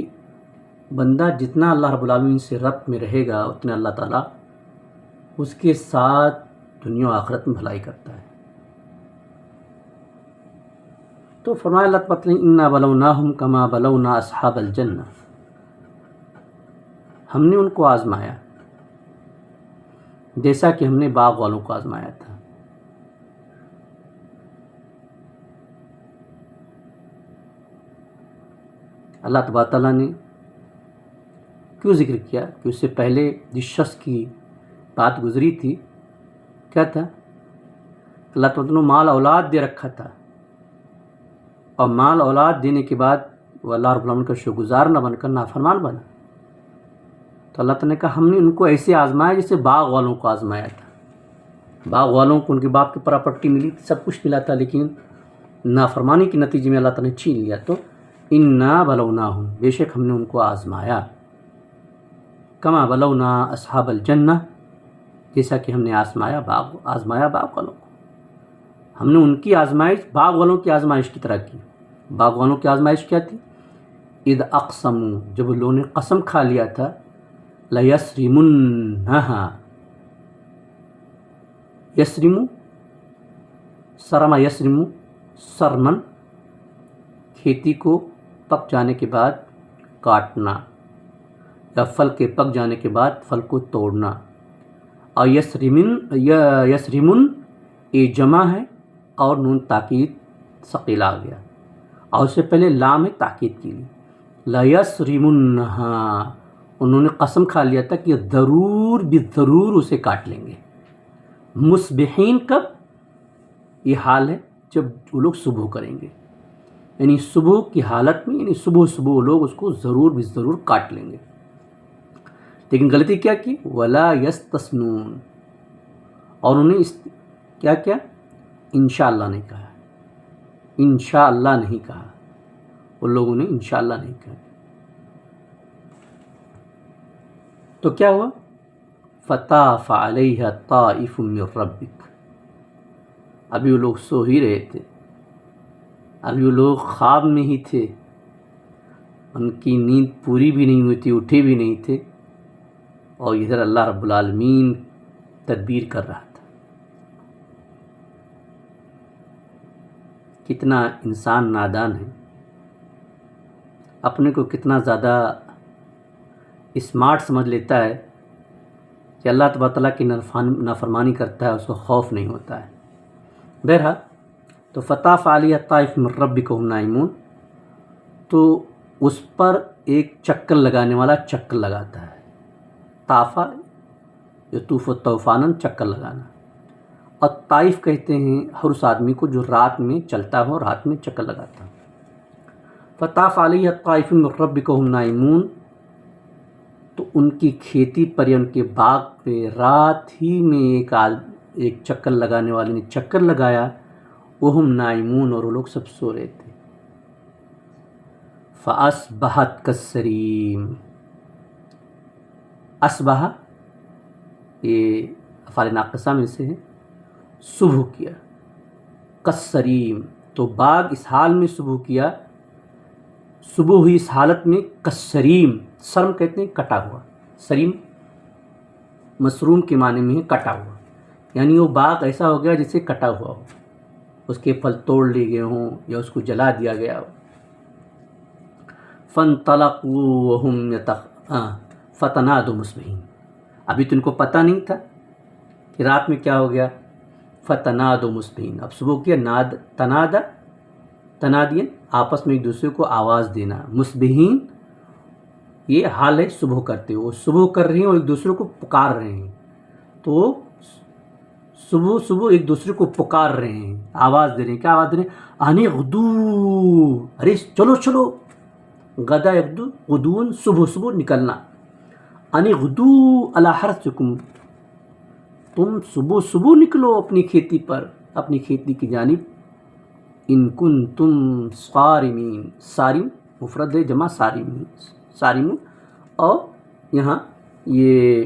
بندہ جتنا اللہ رب العالمین سے ربط میں رہے گا اتنا اللہ تعالیٰ اس کے ساتھ دنیا و آخرت میں بھلائی کرتا ہے۔ تو فرمایا اللہ تعالیٰ انا بلوناہم کما بلونا اصحاب الجنہ، ہم نے ان کو آزمایا جیسا کہ ہم نے باغ والوں کو آزمایا تھا۔ اللہ تبارک تعالیٰ نے کیوں ذکر کیا کہ اس سے پہلے جس شخص کی بات گزری تھی کیا تھا؟ اللہ تعالیٰ نے مال اولاد دے رکھا تھا، اور مال اولاد دینے کے بعد وہ اللہ رب العالمین کا شکر گزار نہ بن کر نافرمان بنا۔ تو اللہ تعالیٰ نے کہا ہم نے ان کو ایسے آزمایا جیسے باغ والوں کو آزمایا تھا۔ باغ والوں کو ان کے باپ کی پراپرٹی ملی، سب کچھ ملا تھا، لیکن نافرمانی کے نتیجے میں اللہ تعالیٰ نے چھین لیا۔ تو انا بلوناہم، بے شک ہم نے ان کو آزمایا، کما بلونا اصحاب الجنہ، جیسا کہ ہم نے آزمایا باغ والوں کو۔ ہم نے ان کی آزمائش باغ والوں کی آزمائش کی طرح کی۔ باغ والوں کی آزمائش کیا تھی؟ اذ اقسموا، جب لوگوں نے قسم کھا لیا تھا، لیسرمنہا، یسرمو، سرما یسرمو، سرمن، کھیتی کو پک جانے کے بعد کاٹنا، یا پھل کے پک جانے کے بعد پھل کو توڑنا۔ اور یسرمن یہ جمع ہے اور نون تاکید ثقیل آ گیا، اور اس سے پہلے لام ہے تاکید کے لیے، لیسرمنہا، انہوں نے قسم کھا لیا تھا کہ ضرور بالضرور اسے کاٹ لیں گے۔ مصبحین، کب؟ یہ حال ہے جب وہ لوگ صبح کریں گے، یعنی صبح کی حالت میں، یعنی صبح وہ لوگ اس کو ضرور بالضرور کاٹ لیں گے۔ لیکن غلطی کیا کی؟ ولا یستثنون، اور انہوں نے کیا انشاءاللہ نہیں کہا، انشاءاللہ نہیں کہا، ان لوگوں نے انشاءاللہ نہیں کہا۔ تو کیا ہوا؟ فطاف علیہا طائف من ربک، ابھی وہ لوگ سو ہی رہے تھے، ابھی وہ لوگ خواب میں ہی تھے، ان کی نیند پوری بھی نہیں ہوئی تھی، اٹھے بھی نہیں تھے، اور ادھر اللہ رب العالمین تدبیر کر رہا تھا۔ کتنا انسان نادان ہے، اپنے کو کتنا زیادہ اسمارٹ سمجھ لیتا ہے کہ اللہ تبارک تعالیٰ کی نافرمانی کرتا ہے، اس کو خوف نہیں ہوتا ہے۔ بہرحال تو فطاف علیہ طائف من ربک وہم نائمون، تو اس پر ایک چکر لگانے والا چکر لگاتا ہے۔ طافہ یطوف طوفاناً، چکر لگانا، اور طائف کہتے ہیں ہر اس آدمی کو جو رات میں چلتا ہو، رات میں چکر لگاتا ہو۔ فطاف علیہ طائف من ربک وہم نائمون، تو ان کی کھیتی پر یا ان کے باغ پہ رات ہی میں ایک چکر لگانے والے نے چکر لگایا، وہم نائمون، اور وہ لوگ سب سو رہے تھے۔ فاصبحت کالسریم، اصبح یہ افعال ناقصہ میں سے ہے، صبح کیا، کالسریم، تو باغ اس حال میں صبح کیا، صبح ہوئی اس حالت میں، کالسریم، سرم کہتے ہیں کٹا ہوا، سریم مسروم کے معنی میں ہے کٹا ہوا، یعنی وہ باغ ایسا ہو گیا جسے کٹا ہوا ہو، اس کے پھل توڑ لیے گئے ہوں یا اس کو جلا دیا گیا ہو۔ فانطلقوا وهم فتنادوا مصبحین، ابھی تو ان کو پتہ نہیں تھا کہ رات میں کیا ہو گیا۔ فتنادوا مصبحین، اب صبح کیا، تنادین آپس میں ایک دوسرے کو آواز دینا، مصبحین یہ حال ہے صبح کرتے ہوئے، وہ صبح کر رہے ہیں اور ایک دوسرے کو پکار رہے ہیں، تو صبح ایک دوسرے کو پکار رہے ہیں، آواز دے رہے ہیں، کیا آواز دے رہے ہیں؟ آنے غدو، ارے چلو، غدا یغدو، غدون صبح نکلنا، آنے غدو علی حرثکم، تم صبح نکلو اپنی کھیتی پر، اپنی کھیتی کی جانب، ان کنتم صارمین، صارم مفرد ہے، جمع صارمون، اور یہاں یہ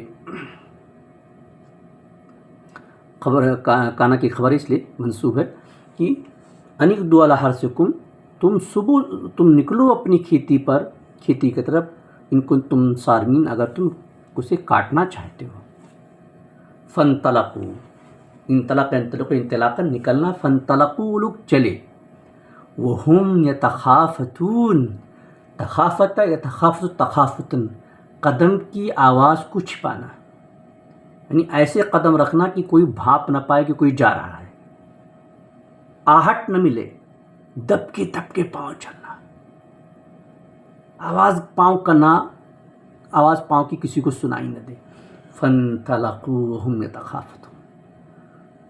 خبر کانا کی خبر اس لیے منصوب ہے کہ انغدوا علی حرثکم، تم نکلو اپنی کھیتی پر، کھیتی کی طرف، ان کنتم صارمین، اگر تم اسے کاٹنا چاہتے ہو۔ فانطلقوا، انطلاقا نکلنا، فانطلقوا وہ لوگ چلے، وہم یتخافتون، تخافت یتخافت تخافتن، قدم کی آواز کو چھپانا، یعنی ایسے قدم رکھنا کہ کوئی بھاپ نہ پائے کہ کوئی جا رہا ہے، آہٹ نہ ملے، دب کے پاؤں چلنا، آواز پاؤں کی کسی کو سنائی نہ دے۔ فانطلقوا وهم يتخافتون،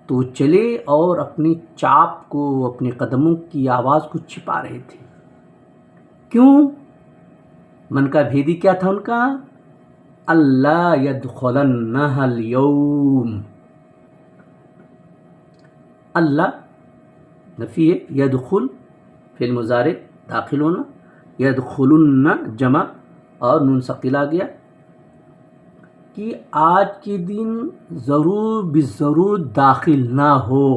تو چلے اور اپنی چاپ کو، اپنے قدموں کی آواز کو چھپا رہے تھے۔ کیوں؟ من کا بھیدی کیا تھا ان کا؟ اللہ يدخلنها اليوم، اللہ نفی ہے، یدخل فعل مضارع داخل ہونا، یدخلن جمع اور نون ثقیل آ گیا کہ آج کے دن ضرور بالضرور داخل نہ ہو.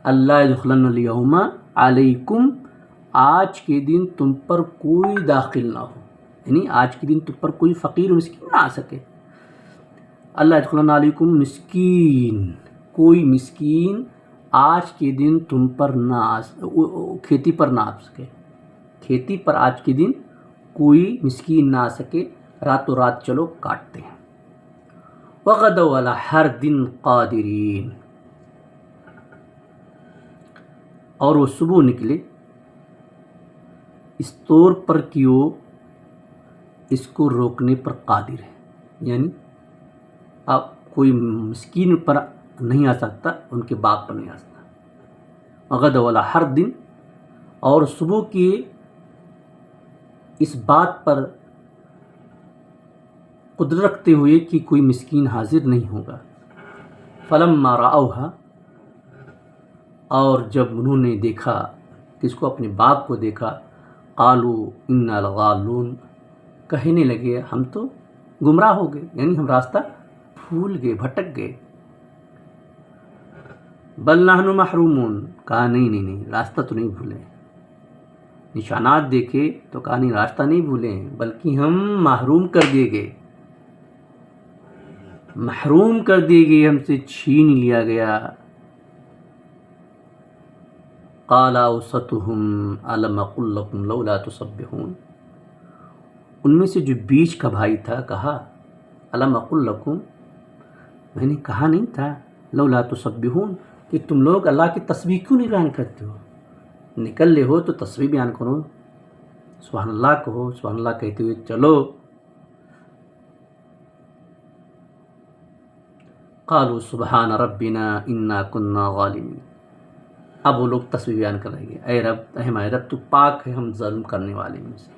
اللہ یدخلن الیوم علیکم، آج کے دن تم پر کوئی داخل نہ ہو، یعنی آج کے دن تم پر کوئی فقیر و مسکین نہ آ سکے. اللہ یدخلن علیکم مسکین، کوئی مسکین آج کے دن تم پر نہ کھیتی پر نہ آ سکے، کھیتی پر آج کے دن کوئی مسکین نہ آ سکے، راتوں رات چلو کاٹتے ہیں. وغدوا علی حرد قادرین، اور وہ صبح نکلے اس طور پر کہ وہ اس کو روکنے پر قادر ہے، یعنی اب کوئی مسکین پر نہیں آ سکتا، ان کے باغ پر نہیں آ سکتا. وغدوا علی حرد، اور صبح کی اس بات پر قدرت رکھتے ہوئے کہ کوئی مسکین حاضر نہیں ہوگا. فلما رأوها، اور جب انہوں نے دیکھا، کس کو؟ اپنے باغ کو دیکھا، قالوا انا لضالون، کہنے لگے ہم تو گمراہ ہو گئے، یعنی ہم راستہ بھول گئے، بھٹک گئے. بل نحن محرومون، کہا نہیں راستہ تو نہیں بھولے، نشانات دیکھے تو کہا نہیں راستہ نہیں بھولے ہیں، بلکہ ہم محروم کر دیے گئے، محروم کر دیے گئے، ہم سے چھین لیا گیا. قال اوسطهم الم اقل لكم لولا تسبحون، ان میں سے جو بیچ کا بھائی تھا کہا الم اقل لكم، میں نے کہا نہیں تھا لولا تسبحون کہ تم لوگ اللہ کی تسبیح کیوں نہیں بیان کرتے ہو؟ نکل لے ہو تو تسبیح بیان کرو، سبحان اللہ کہو، سبحان اللہ کہتے ہوئے چلو. قالوا سبحان ربنا انا كنا ظالمین، اب وہ لوگ تسبیح بیان کر رہے ہیں، اے رب، اے ہمارے رب تو پاک ہے ہم ظلم کرنے والے میں سے.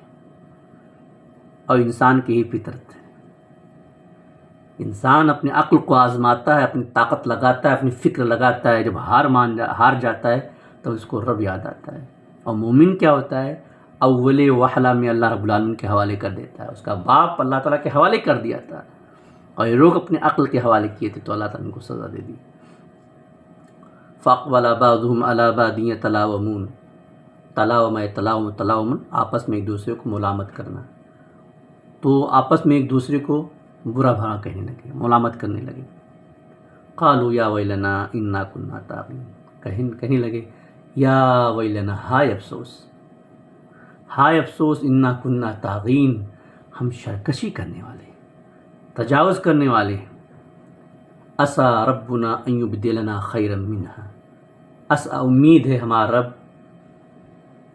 اور انسان کی ہی فطرت ہے، انسان اپنی عقل کو آزماتا ہے، اپنی طاقت لگاتا ہے، اپنی فکر لگاتا ہے، جب ہار جاتا ہے تو اس کو رب یاد آتا ہے. اور مومن کیا ہوتا ہے؟ اول وحلہ میں اللہ رب العالمین کے حوالے کر دیتا ہے، اس کا باپ اللہ تعالیٰ کے حوالے کر دیا تھا، اور یہ لوگ اپنے عقل کے حوالے کیے تھے تو اللہ تعالیٰ نے ان کو سزا دے دی. فاقبل بعضهم على بعض يتلاومون، تلاوم آپس میں ایک دوسرے کو ملامت کرنا، تو آپس میں ایک دوسرے کو برا بھلا کہنے لگے، ملامت کرنے لگے. قالوا یا ویلنا انا كنا طاغین، کہنے لگے یا ویلنا، ہائے افسوس، ہائے افسوس، انا كنا طاغین، ہم سرکشی کرنے والے، تجاوز کرنے والے. عسى ربنا ان يبدلنا خيرا منها، عسى امید ہے ہمارا رب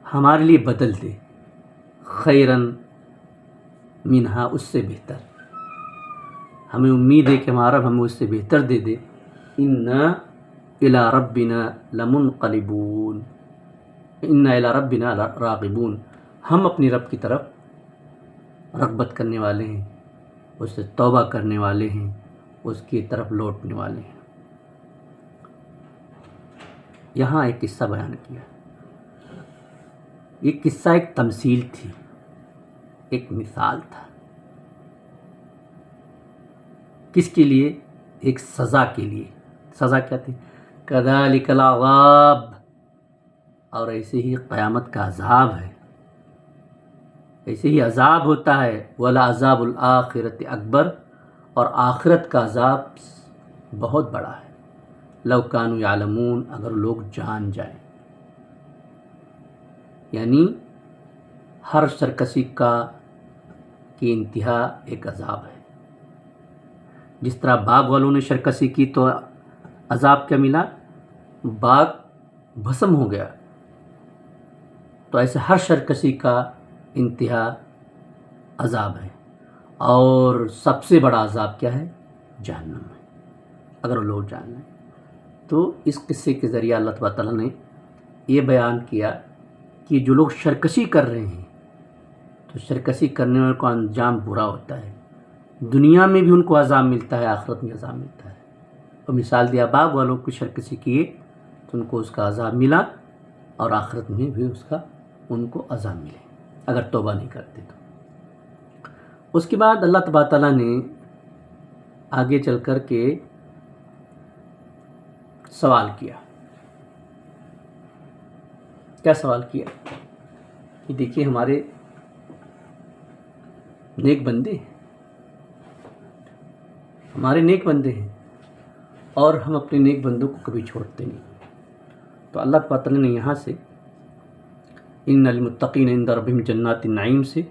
ہمارے لیے بدل دے، خیرا منها، اس سے بہتر، ہمیں امید ہے کہ ہمارا رب ہمیں اس سے بہتر دے دے. انا الى ربنا لمنقلبون، انا الى ربنا راغبون، ہم اپنی رب کی طرف رغبت کرنے والے ہیں، اس سے توبہ کرنے والے ہیں، اس کی طرف لوٹنے والے ہیں. یہاں ایک قصہ بیان کیا، یہ قصہ ایک تمثیل تھی، ایک مثال تھا. کس کے لیے؟ ایک سزا کے لیے. سزا کیا تھی؟ کذالک العذاب، اور ایسے ہی قیامت کا عذاب ہے، ایسے ہی عذاب ہوتا ہے. ولعذاب الآخرۃ اکبر، اور آخرت کا عذاب بہت بڑا ہے. لو کانوا یعلمون، اگر لوگ جان جائیں. یعنی ہر سرکشی کی انتہا ایک عذاب ہے. جس طرح باغ والوں نے سرکشی کی تو عذاب کیا ملا؟ باغ بھسم ہو گیا. تو ایسے ہر سرکشی کا انتہا عذاب ہے، اور سب سے بڑا عذاب کیا ہے؟ جہنم ہے، اگر لوگ جان لیں. تو اس قصے کے ذریعہ اللہ تبارک تعالیٰ نے یہ بیان کیا کہ جو لوگ سرکشی کر رہے ہیں تو سرکشی کرنے والوں کا انجام برا ہوتا ہے. دنیا میں بھی ان کو عذاب ملتا ہے، آخرت میں عذاب ملتا ہے۔ اور مثال دیا باغ والوں کو شرک سے کیے تو ان کو اس کا عذاب ملا، اور آخرت میں بھی ان کو عذاب ملے اگر توبہ نہیں کرتے تو۔ اس کے بعد اللہ تبارک تعالیٰ نے آگے چل کر کے سوال کیا۔ کیا سوال کیا کہ دیکھیے ہمارے نیک بندے ہیں، ہمارے نیک بندے ہیں، اور ہم اپنے نیک بندوں کو کبھی چھوڑتے نہیں۔ تو اللہ تبارک تعالیٰ نے یہاں سے ان للمتقین عند ربہم جنات النعیم سے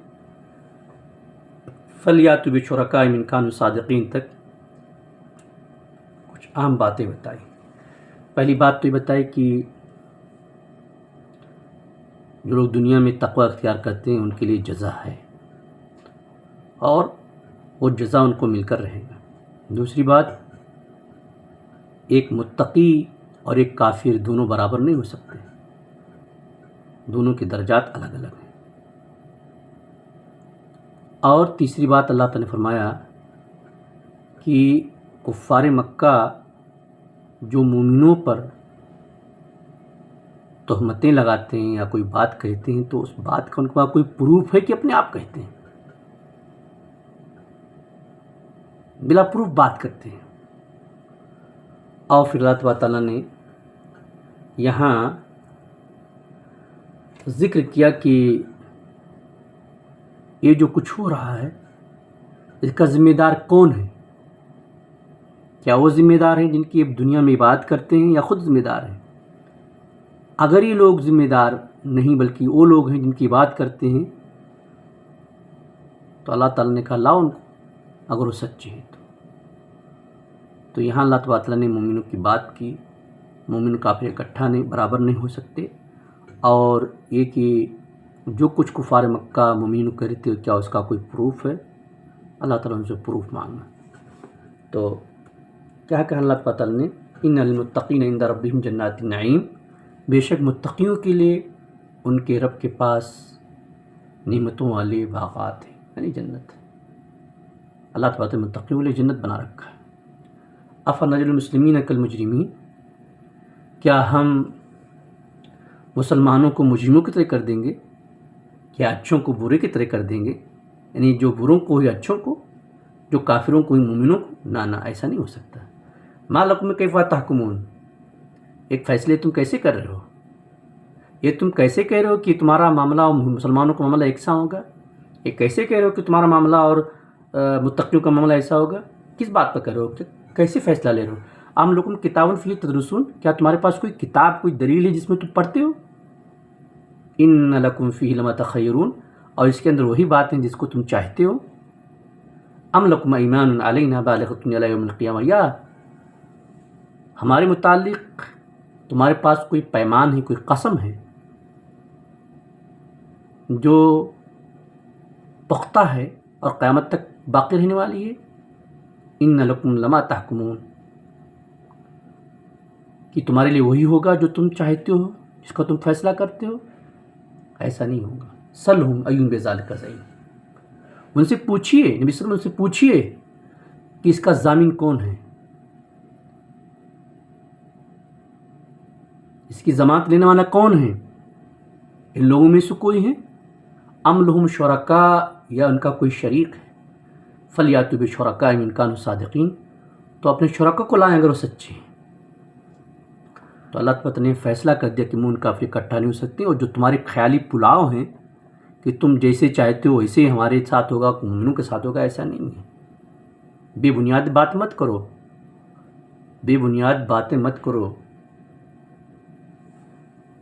فلیاتوا بشرکائہم ان کانوا صادقین تک کچھ اہم باتیں بتائی۔ پہلی بات تو یہ بتائی کہ جو لوگ دنیا میں تقوی اختیار کرتے ہیں ان کے لیے جزا ہے، اور وہ جزا ان کو مل کر رہے گا۔ دوسری بات، ایک متقی اور ایک کافر دونوں برابر نہیں ہو سکتے، دونوں کے درجات الگ الگ ہیں۔ اور تیسری بات اللہ تعالیٰ نے فرمایا کہ کفار مکہ جو مومنوں پر تہمتیں لگاتے ہیں یا کوئی بات کہتے ہیں تو اس بات کا ان کے پاس کوئی پروف ہے کہ اپنے آپ کہتے ہیں، بلا پروف بات کرتے ہیں۔ اور پھر اللہ تبارک تعالیٰ نے یہاں ذکر کیا کہ یہ جو کچھ ہو رہا ہے اس کا ذمہ دار کون ہے؟ کیا وہ ذمہ دار ہیں جن کی دنیا میں عبادت کرتے ہیں، یا خود ذمہ دار ہیں؟ اگر یہ لوگ ذمہ دار نہیں بلکہ وہ لوگ ہیں جن کی عبادت کرتے ہیں تو اللہ تعالیٰ نے کہا لاؤ ان کو، اگر وہ سچے ہیں تو یہاں اللہ تبارک تعالیٰ نے مومنوں کی بات کی۔ مومن کافر اکٹھا نہیں، برابر نہیں ہو سکتے، اور یہ کہ جو کچھ کفار مکہ مومنوں کہہ رہے تھے کیا اس کا کوئی پروف ہے؟ اللہ تعالیٰ ان سے پروف مانگا۔ تو کیا کہا اللہ تبارک تعالیٰ نے؟ ان للمتقین عند ربہم جنات النعیم، بے شک متقیوں کے لیے ان کے رب کے پاس نعمتوں والے باغات ہیں، یعنی جنت۔ اللہ تبارک تعالیٰ متقیوں کے لیے جنت بنا رکھا ہے۔ افنجعل المسلمین کالمجرمین، کیا ہم مسلمانوں کو مجرموں کی طرح کر دیں گے؟ کیا اچھوں کو برے کی طرح کر دیں گے؟ یعنی جو بروں کو ہی اچھوں کو، جو کافروں کو ہی مومنوں کو؟ نہ، ایسا نہیں ہو سکتا۔ ما لکم کیف تحکمون، ایک فیصلے تم کیسے کر رہے ہو؟ یہ تم کیسے کہہ رہے ہو کہ تمہارا معاملہ اور مسلمانوں کا معاملہ یکساں ہوگا؟ یہ کیسے کہہ رہے ہو کہ تمہارا معاملہ اور متقیوں کا معاملہ ایسا ہوگا؟ کس بات پر کر رہے ہو؟ کیسے فیصلہ لے رہے ہو؟ ام لکم کتاب فیہ تدرسون، کیا تمہارے پاس کوئی کتاب، کوئی دلیل ہے جس میں تم پڑھتے ہو؟ ان لکم فیہ لما تخیرون، اور اس کے اندر وہی بات ہیں جس کو تم چاہتے ہو۔ ام لکم ایمان علینا بالغۃ الی یوم القیامہ، یا ہمارے متعلق تمہارے پاس کوئی پیمان ہے، کوئی قسم ہے جو پختہ ہے اور قیامت تک باقی رہنے والی ہے؟ ان لکم لما تحکمون، کہ تمہارے لیے وہی ہوگا جو تم چاہتے ہو، جس کا تم فیصلہ کرتے ہو؟ ایسا نہیں ہوگا۔ سلہم ایہم بذالک زعیم، ان سے پوچھیے، نبی صلی اللہ علیہ وسلم سے پوچھیے کہ اس کا ضامن کون ہے، اس کی ضمانت لینے والا کون ہے؟ ان لوگوں میں سے کوئی ہے؟ ام لہم شرکاء، یا ان کا کوئی شریک ہے؟ فلیاتوا بشرکائہم ان کانوا صادقین، تو اپنے شرکا کو لائیں اگر وہ سچے ہیں۔ تو اللہ تعالیٰ نے فیصلہ کر دیا کہ مومن کافر اکٹھا نہیں ہو سکتے، اور جو تمہارے خیالی پلاؤ ہیں کہ تم جیسے چاہتے ہو ویسے ہمارے ساتھ ہوگا، مومنوں کے ساتھ ہوگا، ایسا نہیں ہے۔ بے بنیاد بات مت کرو، بے بنیاد باتیں مت کرو۔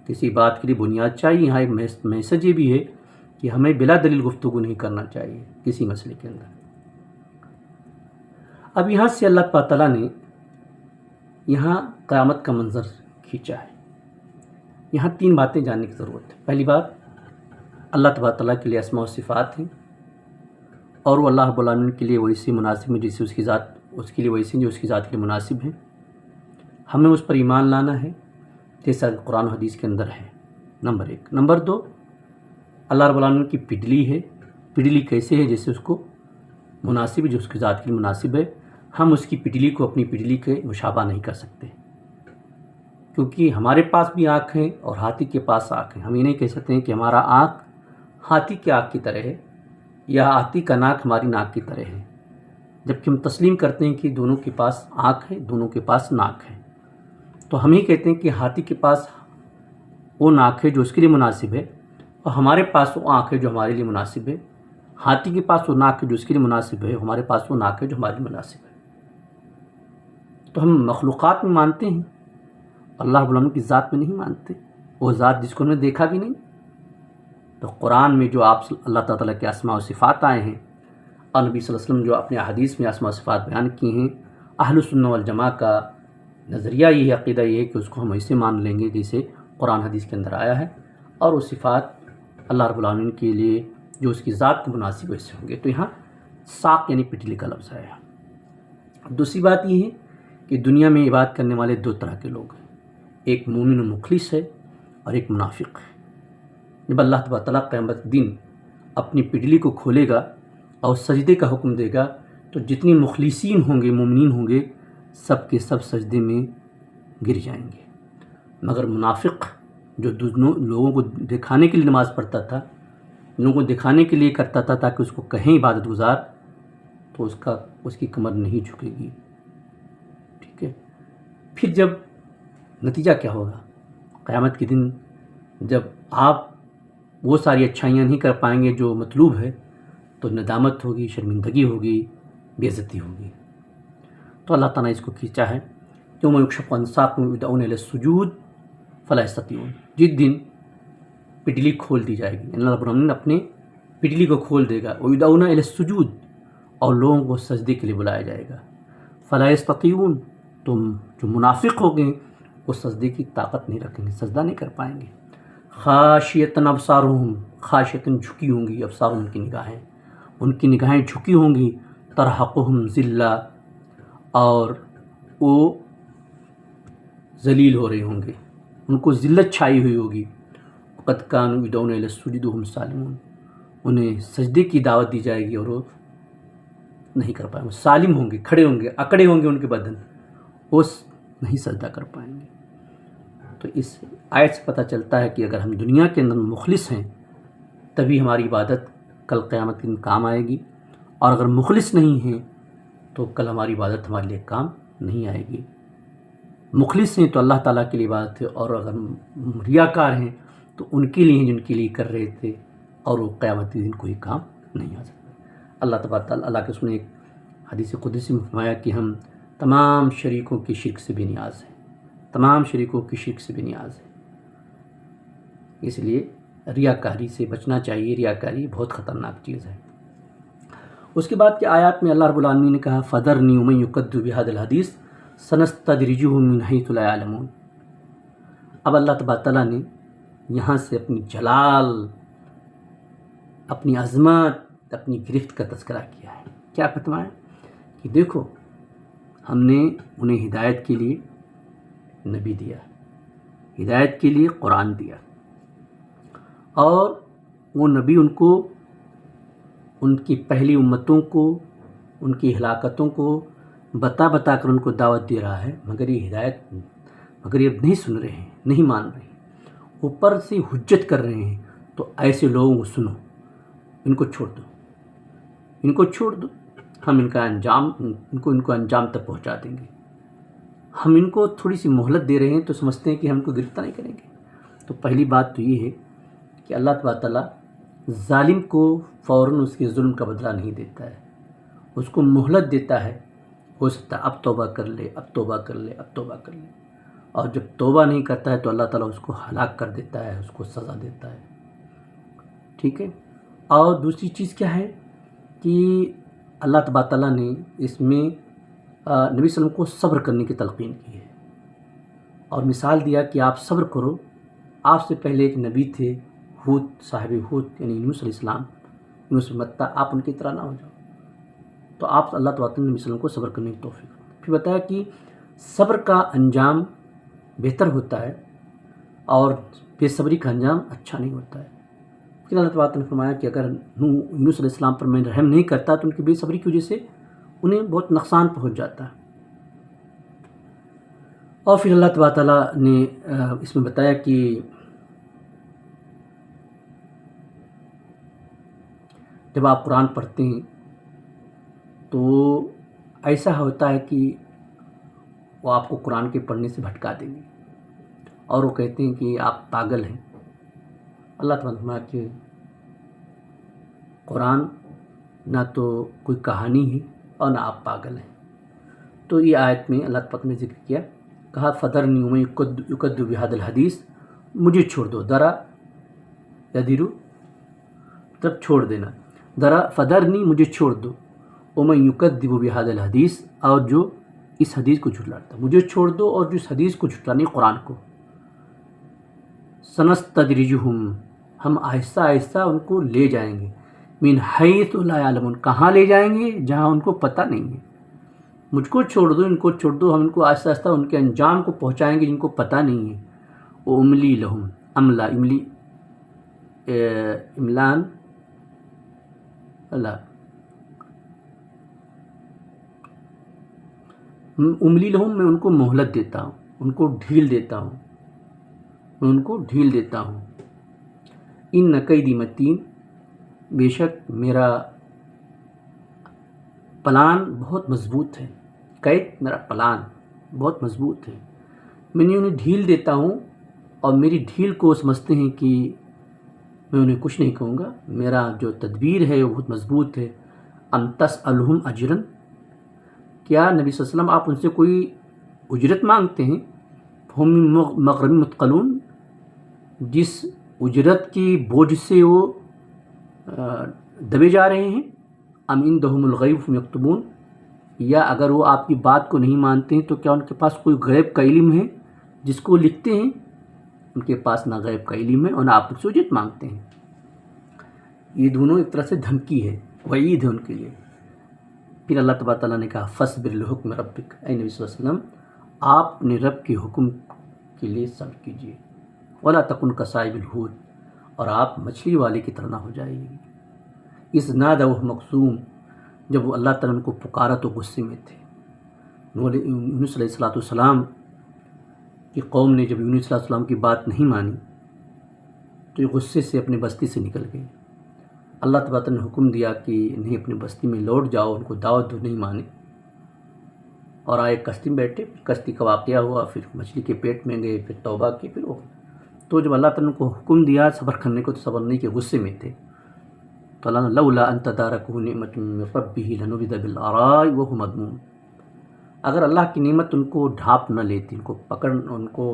کسی بات کے لیے بنیاد چاہیے۔ یہاں ایک میسج یہ بھی ہے کہ ہمیں بلا دلیل گفتگو نہیں کرنا چاہیے کسی مسئلے کے اندر۔ اب یہاں سے اللہ تعالیٰ نے یہاں قیامت کا منظر کھینچا ہے۔ یہاں تین باتیں جاننے کی ضرورت ہے۔ پہلی بات، اللہ تبارک تعالیٰ کے لیے اسماء و صفات ہیں، اور وہ اللہ رب العالمین کے لیے ویسے مناسب ہیں جیسے اس کی ذات، اس کے لیے ویسے جو اس کی ذات کے لیے مناسب ہیں۔ ہمیں اس پر ایمان لانا ہے جیسا قرآن و حدیث کے اندر ہے، نمبر ایک۔ نمبر دو، اللہ رب العالمین کی پڈلی ہے۔ پڈلی کیسے ہے؟ جیسے اس کو مناسب ہے، جو اس کی ذات کے لیے مناسب ہے، ہم اس کی پٹلی کو اپنی پٹلی کے مشابہ نہیں کر سکتے، کیونکہ ہمارے پاس بھی آنکھ ہے اور ہاتھی کے پاس آنکھ ہے۔ ہم یہ نہیں کہہ سکتے ہیں کہ ہمارا آنکھ ہاتھی کے آنکھ کی طرح ہے یا ہاتھی کا ناک ہماری ناک کی طرح ہے، جبکہ ہم تسلیم کرتے ہیں کہ دونوں کے پاس آنکھ ہے، دونوں کے پاس ناک ہے۔ تو ہم یہ کہتے ہیں کہ ہاتھی کے پاس وہ ناک ہے جو اس کے لیے مناسب ہے، اور ہمارے پاس وہ آنکھ ہے جو ہمارے لیے مناسب ہے۔ ہاتھی کے پاس وہ ناک ہے جو اس کے لیے مناسب ہے، ہمارے پاس وہ ناک ہے جو ہمارے لیے مناسب ہے۔ تو ہم مخلوقات میں مانتے ہیں، اللہ رب العالمین کی ذات میں نہیں مانتے، وہ ذات جس کو ہم نے دیکھا بھی نہیں۔ تو قرآن میں جو آپ اللہ تعالیٰ کے اسماء و صفات آئے ہیں، اور نبی صلی اللہ علیہ وسلم جو اپنے احادیث میں اسماء و صفات بیان کی ہیں، اہل سنہ والجماعہ کا نظریہ یہ ہے، عقیدہ یہ ہے کہ اس کو ہم ایسے مان لیں گے جیسے قرآن حدیث کے اندر آیا ہے، اور وہ صفات اللہ رب العالمین کے لیے جو اس کی ذات کو مناسب ویسے ہوں گے۔ تو یہاں ساق یعنی پٹلی کا لفظ آیا۔ دوسری بات یہ ہے کہ دنیا میں عبادت کرنے والے دو طرح کے لوگ ہیں، ایک مومن و مخلص ہے اور ایک منافق ہے۔ جب اللہ تبارک تعالیٰ قیامت دن اپنی پٹلی کو کھولے گا اور سجدے کا حکم دے گا، تو جتنے مخلصین ہوں گے، مومنین ہوں گے، سب کے سب سجدے میں گر جائیں گے، مگر منافق جو لوگوں کو دکھانے کے لیے نماز پڑھتا تھا، لوگوں کو دکھانے کے لیے کرتا تھا تاکہ اس کو کہیں عبادت گزار، تو اس کی کمر نہیں جھکے گی۔ ٹھیک ہے، پھر جب نتیجہ کیا ہوگا؟ قیامت کے دن جب آپ وہ ساری اچھائیاں نہیں کر پائیں گے جو مطلوب ہے، تو ندامت ہوگی، شرمندگی ہوگی، بے عزتی ہوگی۔ تو اللہ تعالیٰ نے اس کو کھینچا ہے، یوم یکشف عن ساق ویدعون الی السجود فلا یستطیعون، جس دن پٹلی کھول دی جائے گی، اللہ رب العالمین اپنے پٹلی کو کھول دے گا، ویدعون الی السجود، اور لوگوں کو سجدے کے لیے بلایا جائے گا، فلا یستطیعون، تو جو منافق ہو گئے وہ سجدے کی طاقت نہیں رکھیں گے، سجدہ نہیں کر پائیں گے۔ خاشیتاً ابصارہم، خاشیتاً جھکی ہوں گی ابصار، ان کی نگاہیں جھکی ہوں گی، ترحقہم ذلہ، اور وہ ذلیل ہو رہے ہوں گے، ان کو ذلت چھائی ہوئی ہوگی۔ قد کانوا یدعون الی السجود وہم سالمون، انہیں سجدے کی دعوت دی جائے گی اور وہ نہیں کر پائیں گے، سالم ہوں گے، کھڑے ہوں گے، اکڑے ہوں گے ان کے بدن، وہ نہیں سجدہ کر پائیں گے۔ تو اس آیت سے پتہ چلتا ہے کہ اگر ہم دنیا کے اندر مخلص ہیں تبھی ہماری عبادت کل قیامت کے دن کام آئے گی، اور اگر مخلص نہیں ہیں تو کل ہماری عبادت ہمارے لیے کام نہیں آئے گی۔ مخلص ہیں تو اللہ تعالیٰ کے لیے عبادت ہے، اور اگر ریاکار ہیں تو ان کے لیے جن کے لیے کر رہے تھے، اور وہ قیامت کے دن کوئی کام نہیں آ سکتا۔ اللہ تبارک تعالیٰ، اللہ کے رسول نے ایک حدیث قدسی میں فرمایا کہ ہم تمام شریکوں کی شرک سے بے نیاز ہیں، تمام شریکوں کی شرک سے بے نیاز ہیں۔ اس لیے ریاکاری سے بچنا چاہیے، ریاکاری بہت خطرناک چیز ہے۔ اس کے بعد کے آیات میں اللہ رب العالمین نے کہا فَذَرْنِي وَمَن يُكَذِّبُ بِهَذَا الْحَدِيثِ سَنَسْتَدْرِجُهُم مِّنْ حَيْثُ لَا يَعْلَمُونَ۔ اب اللہ تبارک تعالیٰ نے یہاں سے اپنی جلال، اپنی عظمت، اپنی گرفت کا تذکرہ کیا ہے۔ کیا فرمایا کہ دیکھو ہم نے انہیں ہدایت کے لیے نبی دیا، ہدایت کے لیے قرآن دیا، اور وہ نبی ان کو، ان کی پہلی امتوں کو، ان کی ہلاکتوں کو بتا بتا کر ان کو دعوت دے رہا ہے، مگر یہ ہدایت، مگر یہ نہیں سن رہے ہیں، نہیں مان رہے ہیں، اوپر سے حجت کر رہے ہیں۔ تو ایسے لوگوں کو سنو، ان کو چھوڑ دو، ان کو چھوڑ دو، ہم ان کو انجام تک پہنچا دیں گے۔ ہم ان کو تھوڑی سی مہلت دے رہے ہیں تو سمجھتے ہیں کہ ہم ان کو گرفتار نہیں کریں گے۔ تو پہلی بات تو یہ ہے کہ اللہ تبارک تعالیٰ ظالم کو فوراً اس کے ظلم کا بدلہ نہیں دیتا ہے، اس کو مہلت دیتا ہے، ہو سکتا ہے اب توبہ کر لے، اب توبہ کر لے، اب توبہ کر لے، اور جب توبہ نہیں کرتا ہے تو اللہ تعالیٰ اس کو ہلاک کر دیتا ہے، اس کو سزا دیتا ہے۔ ٹھیک ہے، اور دوسری چیز کیا ہے کہ اللہ تبارک تعالیٰ نے اس میں نبی صلی اللہ علیہ وسلم کو صبر کرنے کی تلقین کی ہے، اور مثال دیا کہ آپ صبر کرو۔ آپ سے پہلے ایک نبی تھے، ہود، صاحب ہود یعنی یونس علیہ السلام، یونس متا، آپ ان کی طرح نہ ہو جاؤ۔ تو آپ اللہ تعالیٰ نے نبی صلی اللہ علیہ وسلم کو صبر کرنے کی توفیق دی۔ پھر بتایا کہ صبر کا انجام بہتر ہوتا ہے، اور بے صبری کا انجام اچھا نہیں ہوتا ہے۔ پھر اللہ تعالیٰ نے فرمایا کہ اگر یونس علیہ السلام پر میں رحم نہیں کرتا تو ان کی بے صبری کی وجہ سے انہیں بہت نقصان پہنچ جاتا ہے۔ اور پھر اللہ تبارک تعالیٰ نے اس میں بتایا کہ جب آپ قرآن پڑھتے ہیں تو ایسا ہوتا ہے کہ وہ آپ کو قرآن کے پڑھنے سے بھٹکا دیں گے اور وہ کہتے ہیں کہ آپ پاگل ہیں۔ اللہ تعالیٰ کہ قرآن نہ تو کوئی کہانی ہے اور نہ آپ پاگل ہیں۔ تو یہ آیت میں اللہ تعالیٰ نے ذکر کیا، کہا فذرنی ومن یکذب بہذا الحدیث، مجھے چھوڑ دو، درا یدیرو تب چھوڑ دینا، درا فذرنی مجھے چھوڑ دو، ومن یکذب بہذا الحدیث اور جو اس حدیث کو جھٹلاتا، مجھے چھوڑ دو اور جو اس حدیث کو جھٹلانے قرآن کو، سنستدرجہم ہم آہستہ آہستہ ان کو لے جائیں گے، من حیث لا یعلمون کہاں لے جائیں گے جہاں ان کو پتہ نہیں ہے، مجھ کو چھوڑ دو، ان کو چھوڑ دو، ہم ان کو آہستہ آہستہ ان کے انجام کو پہنچائیں گے جن کو پتہ نہیں ہے۔ املی لہم املا املی املان اللہ املی لہم میں ان کو مہلت دیتا ہوں، ان کو ڈھیل دیتا ہوں، میں ان کو ڈھیل دیتا ہوں۔ ان کیدی متین بے شک میرا پلان بہت مضبوط ہے، قید میرا پلان بہت مضبوط ہے، میں انہیں ڈھیل دیتا ہوں اور میری ڈھیل کو سمجھتے ہیں کہ میں انہیں کچھ نہیں کہوں گا، میرا جو تدبیر ہے وہ بہت مضبوط ہے۔ ام تسألہم اجرا، کیا نبی صلی اللہ علیہ وسلم آپ ان سے کوئی اجرت مانگتے ہیں؟ ہم مغرم مثقلون، جس اجرت کی بوجھ سے وہ دبے جا رہے ہیں۔ ام عندہم الغیب فہم یکتبون، یا اگر وہ آپ کی بات کو نہیں مانتے ہیں تو کیا ان کے پاس کوئی غیب کا علم ہے جس کو لکھتے ہیں؟ ان کے پاس نہ غیب کا علم ہے اور نہ آپ ان سے اجرت مانگتے ہیں۔ یہ دونوں ایک طرح سے دھمکی ہے، وعید ہے ان کے لیے۔ پھر اللہ تبارک تعالیٰ نے کہا فاصبر لحکم ربک، اے نبی صلی اللہ علیہ وسلم آپ اپنے رب کے حکم کے لیے صبر کیجیے، ولا تکن کصاحب الحوت، اور آپ مچھلی والے کی طرح نہ ہو جائیے۔ اذ نادى وهو مکظوم، جب وہ اللہ تعالیٰ ان کو پکارا تو غصے میں تھے۔ یونس علیہ السلام کی قوم نے جب یونس علیہ السلام کی بات نہیں مانی تو یہ غصے سے اپنی بستی سے نکل گئے۔ اللہ تبارک نے حکم دیا کہ انہیں اپنی بستی میں لوٹ جاؤ، ان کو دعوت دو، نہیں مانے، اور آئے کشتی میں بیٹھے۔ کشتی کا واقعہ ہوا، پھر مچھلی کے پیٹ میں گئے، پھر توبہ کی، پھر وہ تو جب اللہ تعالیٰ نے کو حکم دیا صبر کرنے کو تو صبر نہیں کے غصے میں تھے۔ تو اللہ نے لولا ان تدارکہ نعمۃ من ربہ لنبذ بالعراء وہو مذموم، اگر اللہ کی نعمت ان کو ڈھانپ نہ لیتی، ان کو پکڑ، ان کو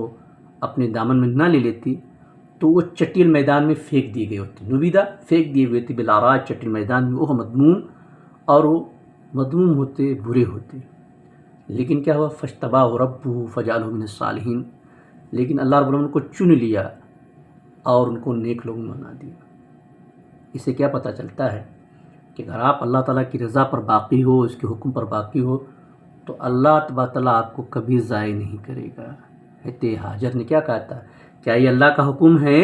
اپنے دامن میں نہ لے لیتی تو وہ چٹیل میدان میں پھینک دیے گئے ہوتے، نبیدہ پھینک دیے ہوئے تھے، بالعراء چٹیل میدان میں، وہ مذموم اور وہ مذموم ہوتے، برے ہوتے۔ لیکن کیا ہوا، فاجتباہ ربہ فجعلہ من الصالحین، لیکن اللہ رب العالمین کو چن لیا اور ان کو نیک لوگ بنا دیا۔ اس سے کیا پتہ چلتا ہے کہ اگر آپ اللہ تعالیٰ کی رضا پر باقی ہو، اس کے حکم پر باقی ہو تو اللہ تبارک تعالیٰ آپ کو کبھی ضائع نہیں کرے گا۔ حضرت ہاجر نے کیا کہا تھا، کیا یہ اللہ کا حکم ہے؟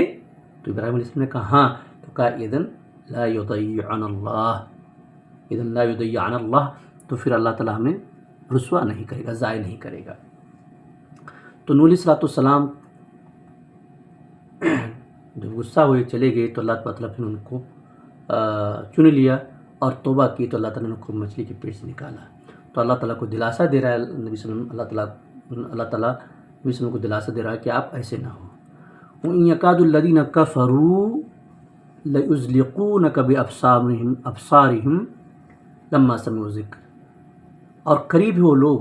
تو ابراہیم علیہ السلام نے کہا ہاں، تو کہا اذن لا یضیعنا اللہ، اذن لا یضیعنا اللہ، تو پھر اللہ تعالیٰ ہمیں رسوا نہیں کرے گا، ضائع نہیں کرے گا۔ تو نوح علیہ السلام جب غصہ ہوئے چلے گئے تو اللہ تعالیٰ پھر ان کو چن لیا اور توبہ کی تو اللہ تعالیٰ نے ان کو مچھلی کے پیٹ سے نکالا۔ تو اللہ تعالیٰ کو دلاسا دے رہا ہے نبی صلی اللہ علیہ وسلم، اللہ تعالیٰ نبی صلی اللہ علیہ وسلم کو دلاسا دے رہا ہے کہ آپ ایسے نہ ہوں۔ وَإِن يَكَادُ الَّذِينَ كَفَرُوا لَيُزْلِقُونَكَ بِأَبْصَارِهِمْ لَمَّا سَمِعُوا الذِّكْرَ، اور قریب ہے وہ لوگ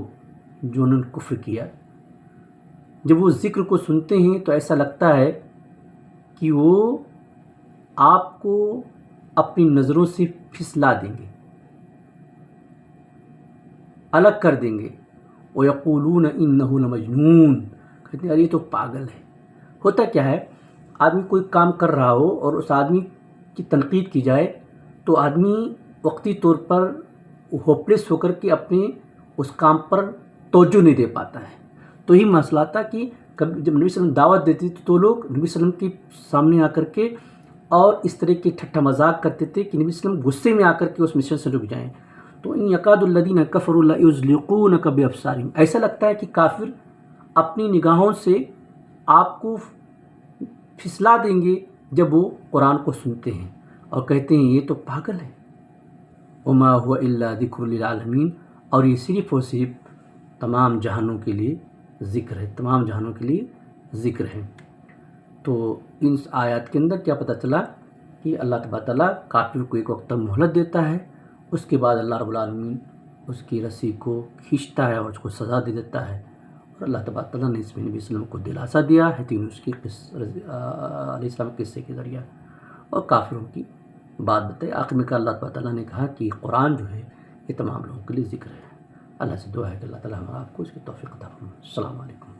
جو انہوں نے کفر کیا، جب وہ ذکر کو سنتے ہیں تو ایسا لگتا ہے کہ وہ آپ کو اپنی نظروں سے پھسلا دیں گے، الگ کر دیں گے۔ وَيَقُولُونَ إِنَّهُ لَمَجْنُونَ، کہتے ہیں یار یہ تو پاگل ہے۔ ہوتا کیا ہے، آدمی کوئی کام کر رہا ہو اور اس آدمی کی تنقید کی جائے تو آدمی وقتی طور پر ہوپلیس ہو کر کے اپنے اس کام پر توجہ نہیں دے پاتا ہے۔ تو ہی مسئلہ تھا کہ جب نبی صلی اللہ علیہ وسلم دعوت دیتی تو لوگ نبی صلی اللہ علیہ وسلم کے سامنے آ کر کے اور اس طرح کے ٹھٹا مذاق کرتے تھے کہ نبی صلی اللہ علیہ وسلم غصے میں آ کر کے اس مشن سے رک جائیں. تو ان یکاد الذین کفروا لیزلقونک بابصارہم، ایسا لگتا ہے کہ کافر اپنی نگاہوں سے آپ کو پھسلا دیں گے جب وہ قرآن کو سنتے ہیں اور کہتے ہیں یہ تو پاگل ہے. وما هو الا ذکر للعالمین، اور یہ صرف اور صرف تمام جہانوں کے لیے ذکر ہے، تمام جہانوں کے لیے ذکر ہے. تو ان آیات کے اندر کیا پتہ چلا کہ اللہ تبارک تعالیٰ کافر کو ایک وقت مہلت دیتا ہے، اس کے بعد اللہ رب العالمین اس کی رسی کو کھینچتا ہے اور اس کو سزا دے دیتا ہے. اور اللہ تبارک تعالیٰ نے اس میں نبی صلی اللہ علیہ وسلم کو دلاسا دیا ہے تین اس کی علیہ السلام قصے کے ذریعہ، اور کافروں کی بات بتائی. آخر میں اللہ تبارک تعالیٰ نے کہا کہ قرآن جو ہے یہ تمام لوگوں کے لیے ذکر ہے. اللہ سے دعا ہے کہ اللہ تعالیٰ ہم آپ کو اس کی توفیق عطا فرمائے. السلام علیکم.